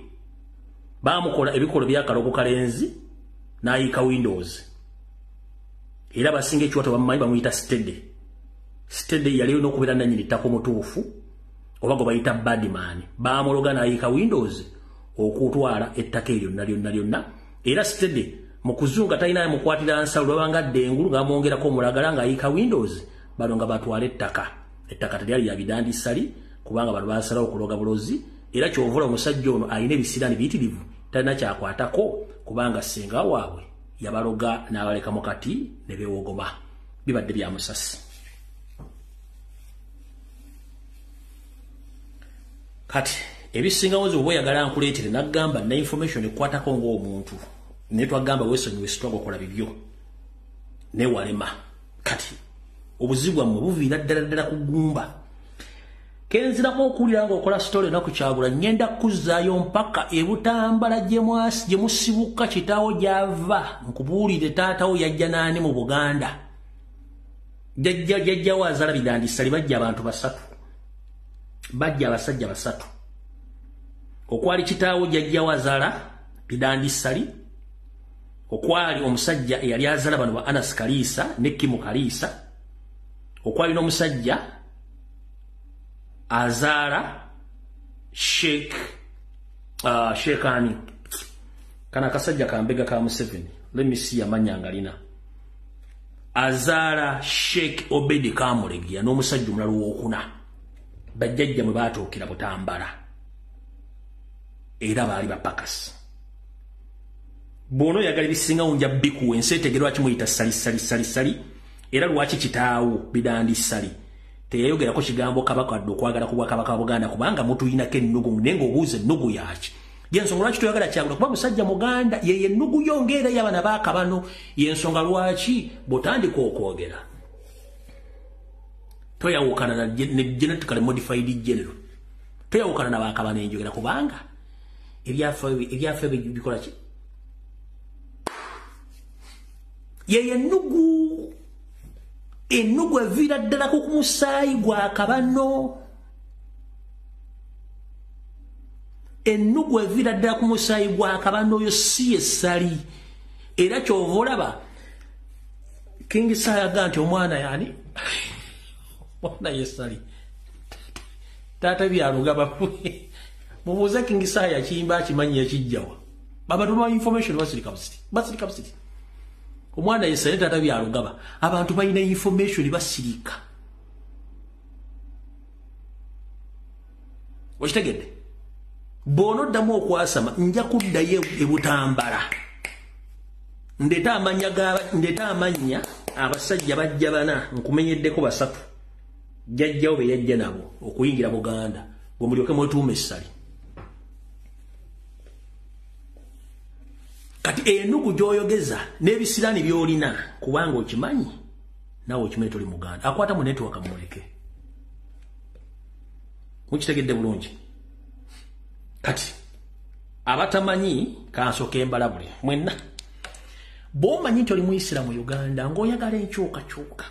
baamukola ebikolo by'akalogo kalenzi n'ayiika Windows era basinga ekiwaatule bamumanyi bamuyita Stede yaliyo n'okubeera nannyini ttaka omutuufu oba gwe bayita Badman baamuloga n'ayiika Windows okutwala ettaka eryo lyonna era Stede mu kuzunga talina mukwatira nsalu lwabanga ddengulu ng'amwongerako omulagala ng'ayiika Windows bano nga batwala ettaka teryali lya Bidandisali kubanga bano basalawo okuloga bulozi era kyovula omusajja ono alina ebisiraani biyitirivu talina kyakwatako kubanga senga waabwe yabaloga n'abaleka mu kati ne beewogoma bibadde bya musasi kati ebisingawo zoba oyagala nkuleetere nagamba na information ekwatako ng'omuntu naye twagamba wesonyiwe sitwago kola bibyo newalema kati obuzibu bwammwe buviira ddala ku ggumba kenzirako okuwulira ng'okola sitole naku Kyagula ngenda kuzzaayo mpaka ebutambala gye musibuka kitaawo gy'ava nkubuulire taatawo yajja naani mu Buganda jjajjawo azaala Bidandisali bajja abantu 3 bajja abasajja 3 okwali kitaawo jjajjawo azaala Bidandisali okwali omusajja eyali azaala bano ba Anas Kaliisa ne Kimu Kaliisa okwali n'omusajja azaala Sheikh ani kana akasajja kambega ka Museveni let me see amanya ngalina azaala Sheikh Obedi Kamulegia n'omusajja omulala w'okuna bajjajja mwe baatuukira Butambala era baali bapakasi bono yagala bisinga unja biku ensetegero akimuyita sali era lwaki kitaawo Bidandisali teyayogerako kigambo kabaka addo okwagala kubwa kabaka Buganda kubanga mutuyinako ennugu nenga obuuza ennugu yaki yensonga lwaki toyagala Kyagula kuba musajja Muganda ye ennugu yongeera y'abaana baaka bano yensonga lwaki botandika okwogera toyawukana ne genetically modified general Toyawukana na bakabana enjogera kubanga ebyafa bikola ki yeye ennugu evira ddala ku musaayi gwa kabano ennugu evira ddala ku musaayi gwa kabano oyo si essali era kyova olaba King Sayaga nti omwana yani mwana yessali tata byalugaba mubuuze King Saya kiyimba akimanyi yakijjawa abantu ba information basirika busiti omwana yessali tata byalugaba abantu balina information basirika okitegedde bono ddamu okwasama nja kuddayo ebutambala ndeta amanya abasajja bajja bana nkumenyeddeko basatu jjajjawo be yajja nabo okuyingira Buganda gwe mulyoke mwetuuma essali kati ennugu gy'oyogeza n'ebisiraani by'olina kubanga okimanyi naawe okimanyi toli Muganda akwata mu netiwaka mwoleke mukitegedde bulungi kati abatamanyi kansooka embalabule mwenna bw'omanyi nti oli Muisiramu mu Uganda ng'oyagala enkyukakyuka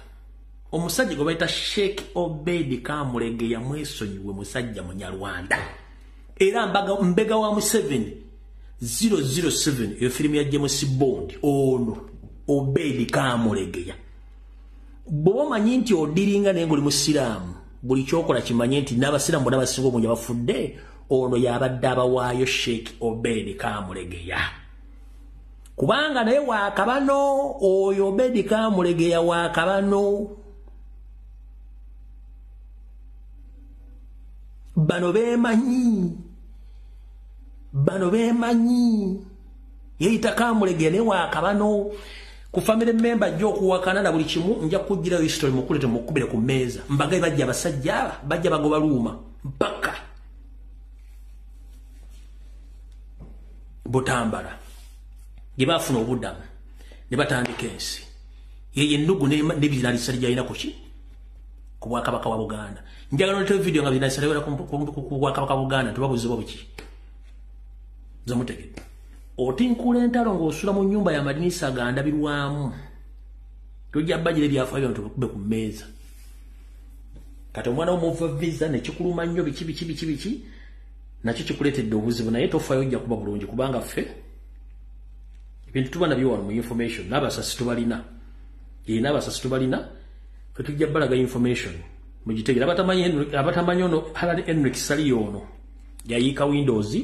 omusajja gwe bayita Sheikh Obedi Kamulege yamwesonyiwe musajja Munyarwanda era mbega wa Museveni 007 eyo firimu ya James Bond ono Obedi Kamulege bw'omanyi nti odiringa naye ng'oli Musiraamu buli kyokola kimanye nti n'Abasiraamu bonna abasinga obungi bafudde ono yabadde abawaayo Sheikh Obedi Kamulege kubanga naye wakabano oyo Obedi Kamulege wakabano bano bemanyi yeita Kamulege ne wakabano ku family member jjo kuwakana na buli kimu nja kujira history mukulete mukubire ku meza mbagaye bajja basajja bajja bagoba luma mpaka Butambala gebafuna obuddamu ne batandika ensi yeye ennugu n'ebiralisali gyalina kuki ku Bwakabaka wa Buganda njagala noleta video nga biralisali wera ku Bwakabaka wa Buganda tubabuzibwa buki zamutegedde otinkula entalo ng'osula mu nnyumba ya madinisa agandabirwamu tojja bajira ebyafaayo ntubekube ku mmeeza kati omwana w'omuva visa ne kikuluma nnyo biki nakyo kikuleetedde obuzibu naye tofaayo ojja kuba bulungi kubanga ffe ebintu tuba nabyo wano mu information n'abasasi tubalina n'abasasi tubalina fe tujja balaga information mugitegera abatamanyi ono Alan Henry Kisaliyo ono yayiika Windows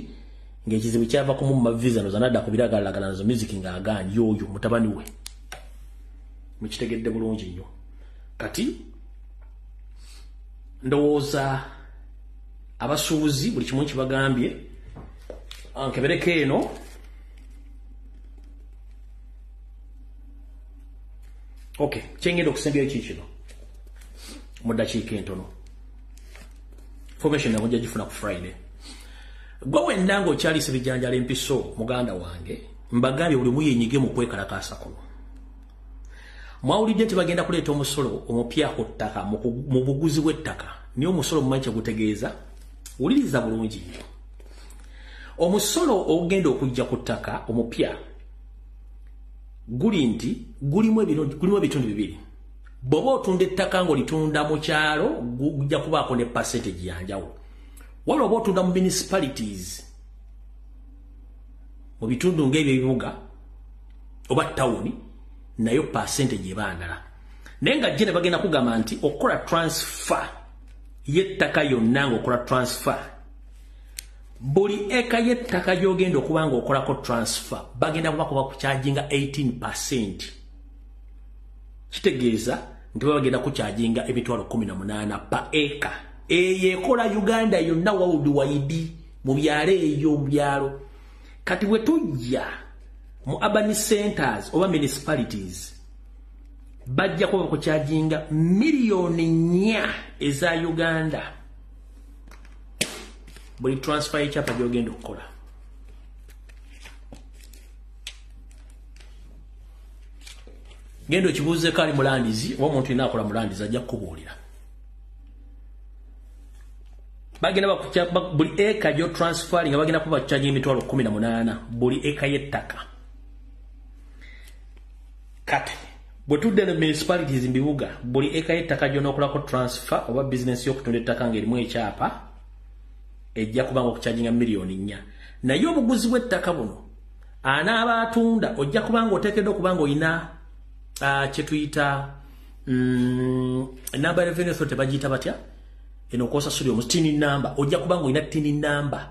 ng'ekizibu kyava ku mu mavisa no zanadda ku biragalagala nazo music ng'agaanyi yoyo mutabani we mukitegedde bulungi nnyo kati ndowooza abasuubuzi buli kimu kibagambye ankebereko eno okay kyengenda okusembyayo kikino mu ddakiika entono information namujja gifuna ku Friday gwe wenna ng'okyalisa ebijanjala empiso muganda wange mbagambye buli muyenyige mu kwekalakaasa kuno mwawulidde nti bagenda kuleeta omusolo omupya ku ttaka mu buguzi bw'ettaka niyo omusolo mumanyi kyegutegeeza wuliriza bulungi nnyo omusolo ogenda okujja ku ttaka omupya guli nti gulimu ebitundu bibiri bw'oba otunda ettaka ng'olitunda mu kyalo gujja kubaako ne percentage yanjawulo waliwo oba otunda mu municipalities mu bitundu ng'ebyo ebibuga oba tawuni nayo percentage eba ndala naye nga jje ne bagenda kugamba nti okukola transfer y'ettaka yonna ng'okola transfer buli eka y'ettaka gy'ogenda okuba ng'okolako transfer bagenda kuba kukyajinga 18%. Kitegeeza nti bagenda kukyajinga emitwalo 18 pa eka. Eyo ekola Uganda yonna worldwide mu byalo eyo mu byalo. Kati bwe tujja mu urban centers oba municipalities bajja kuba kukyajinga miliyoni 4 eza Uganda. Buli transfer y'ekyapa gy'ogenda okukola. Gendo kibuuze kali mulandizi oba omuntu inakola mulandizi ajja kukubuulira. bagenda bakucha buli eka jo transfer nga bagenda kuba charge emitwalo 18 buli eka yettaka kati bwetudde ne municipalities mbibuga buli eka yettaka jo nokulako transfer oba business yokutunda ettaka ng'erimu ekyapa ejja kubanga okucharginga miliyoni 4 naye obuguzi bw'ettaka buno anaaba atunda ojja kubanga oteekeddwa okubanga oyina kyetuyita number revenue authority bagiyita batya eno kosa studio mustini number ojja kubanga oyina tini number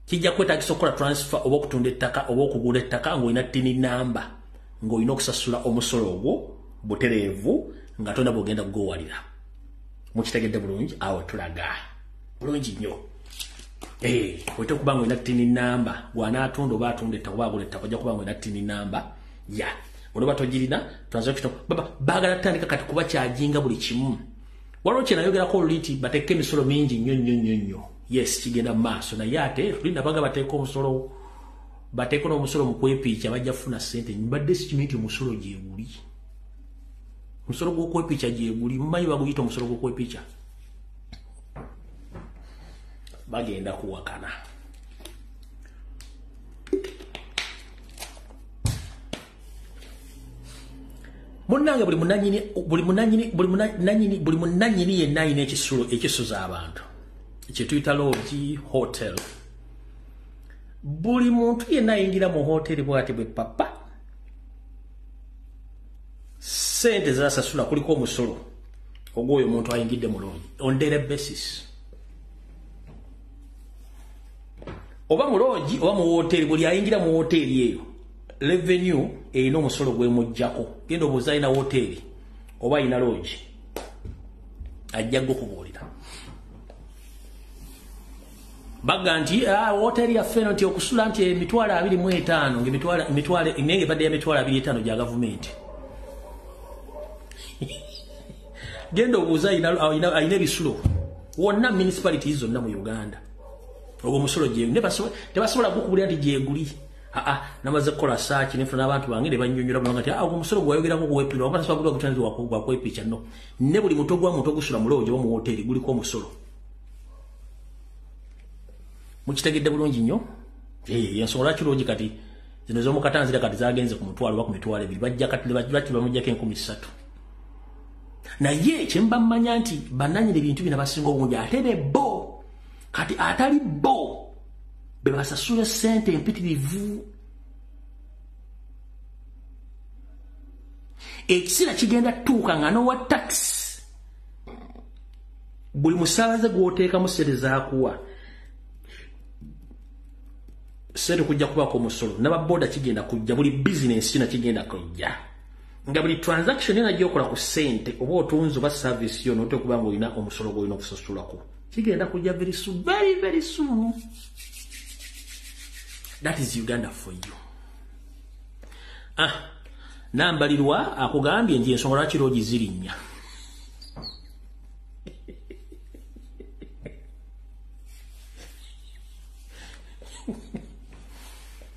kijja kwetagisa okukola transfer oba okutunda ettaka oba okugula ettaka ng'olina tini number ng'olina okusasula omusolo ogwo butereevu nga tonda bw'ogenda kugowalira mukitegedde bulungi awo tulaga bulungi nnyo oyite okubanga olina tini number bw'anaatunda oba atunda ettaka oba agula ettaka ojja kubanga olina tini number ya olwoba togirina transaction baagala tutandika kati kuba kyajinga buli kimu waliwo kye nayogerako oluliti bateeke emisolo mingi nnyo yes kigenda mu maaso naye ate tulinda baga bateeka omusolo bateeka n'omusolo mu kwepiica bajja kufuna ssente mbadde sikimanyi nti omusolo gyeguli omusolo gw'okwepiica gyeguli mumanyi baguyita omusolo gw'okwepiica bagenda kuwakana munnange buli munanyini yenna ayina ekisulo ekisuza abantu kyetuyita lodge hotel buli muntu yenna ayingira mu hoteri bwati bwe papa sente zasasula kuliko omusolo ogw'oyo omuntu ayingidde mu lodge on daily basis oba mu lodge oba mu hoteri buli ayingira mu hoteri eyo revenue erina omusolo gwemujjako genda obuuza alina hoteri oba alina lodge ajja gukubuulira baga nti hoteri yaffe eno nti okusula nti emitwalo 25 nenge badde ya mitwalo 25 gya gavumenti genda obuuza alina ebisulo wonna municipalities zonna mu Uganda ogwo musolo tebasobola gukubulira nti gyeguli namaze kukola search nefuna abantu bange ne bannyonnyola banga nti ogwo musolo gwayogerako gwepirwa oba tasobola kutanzi gwa kwepiica no ne buli muntu gwa muntu ogusula mu lodge oba mu hoteri guliko omusolo mukitegedde bulungi nnyo ensonga lwaki lodge kati zino z'omukatanzira kati zagenze ku mutwalo oba ku mitwalo 2 bajja kati lwaki bamujjako 13 naye kyemba mmanya nti bannanyini ebintu bino basinga obungi ate ne bo kati atali bo bebasasula sente empitirivu ekisira kigenda tuuka nga nowa tax buli musaabaze gw'oteekamu sente zaakuwa sente kujja kubako omusolo n'ababoda kigenda kujja buli bizinensi kina kigenda kujja nga buli transaction yona gyokola ku sente oba otunzi oba service yona ote kubanga olina omusolo gw'olina okusasulako kigenda kujja very soon, very very soon. That is Uganda for you. Nambalirwa akugambye nti ensonga lwaki lodge zirinnya.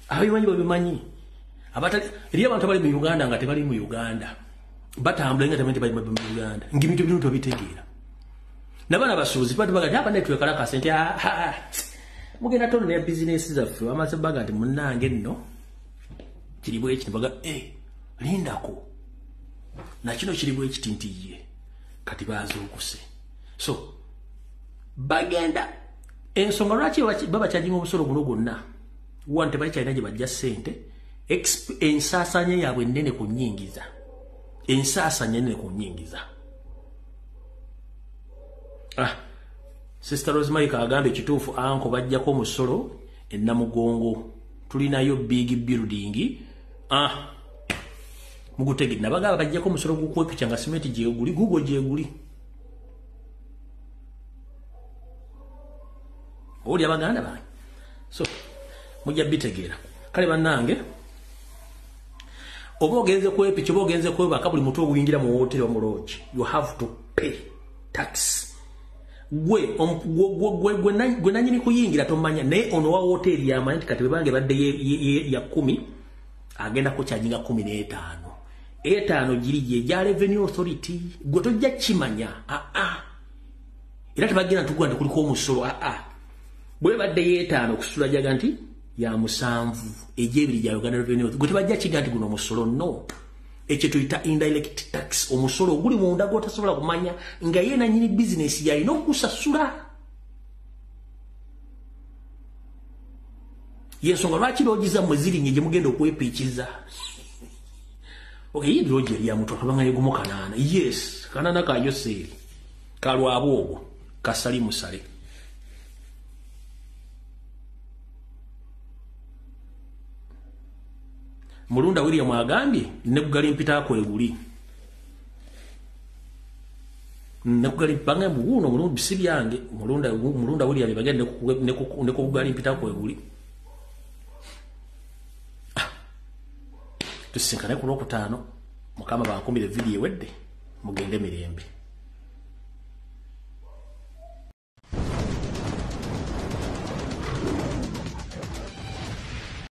Abimanyi babimanyi. Eriyo abantu abali mu Uganda nga tebali mu Uganda. Batambula nga tebali mu Uganda. Ngibintu bino tobitegeera. Nabana basuuzi pati baga hapa netwe kalaka sente mugenda tono ne business zaffe amaze baga nti munnange nno kiribwe ekiti baga lindako na kino kiribwe ekiti ntiye kati bazuukuse so bagenda ensonga lwaki baba kyajinga omusolo guno gwonna wante bali kyalina gye bajja ssente ensaasanya yaabwe nnene ku nnyingiza ensaasanya nnene ku nnyingiza. Sister Rosemary kagamba ekituufu anko bajjako omusolo ennamugongo tulinayo big building mugutegedde nabagamba bajjako omusolo gw'okwepica nga simenti gyeguli gugwo gyeguli oli abaganda bange so mujja bitegeera kale bannange oba ogenze kwepica oba ogenze kwebaka buli mutu oguyingira mu hoteri wa mu lodge you have to pay tax. Gwe nanyini kuyingira tomanya naye ono wa hoteri yamanyi nti kati bebange badde ya 10 agenda kukyajinga 15 5 giri gye gya revenue authority gwe tojja kimanya era tebagenda tugwa nti kuliko omusolo bwe badde yeetaano kusula jaga nti ya 7 egyebiri gya Uganda Revenue gwe tebajja kiga nti guno omusolo no ekyo tuyita indirect tax omusolo guli munda gw'otasobola kumanya nga ye nannyini bizinesi yalina okusasula yensonga lwaki loogiza mmwe zirinnye gye mugenda okwepiikiza ye loogi eri ya mutu akabanga yegumu kanaana yes kanaana ka Yoseeri kalwaba ogwo kasali musale Mulunda William agambye nekugala mpita kweguli nekugala mpanga buguno mulundu bisibi yange mulunda William bagende nekugala mpita kweguli tusinkane ku Lwokutaano mukama bakumbire video wedde mugende mirembe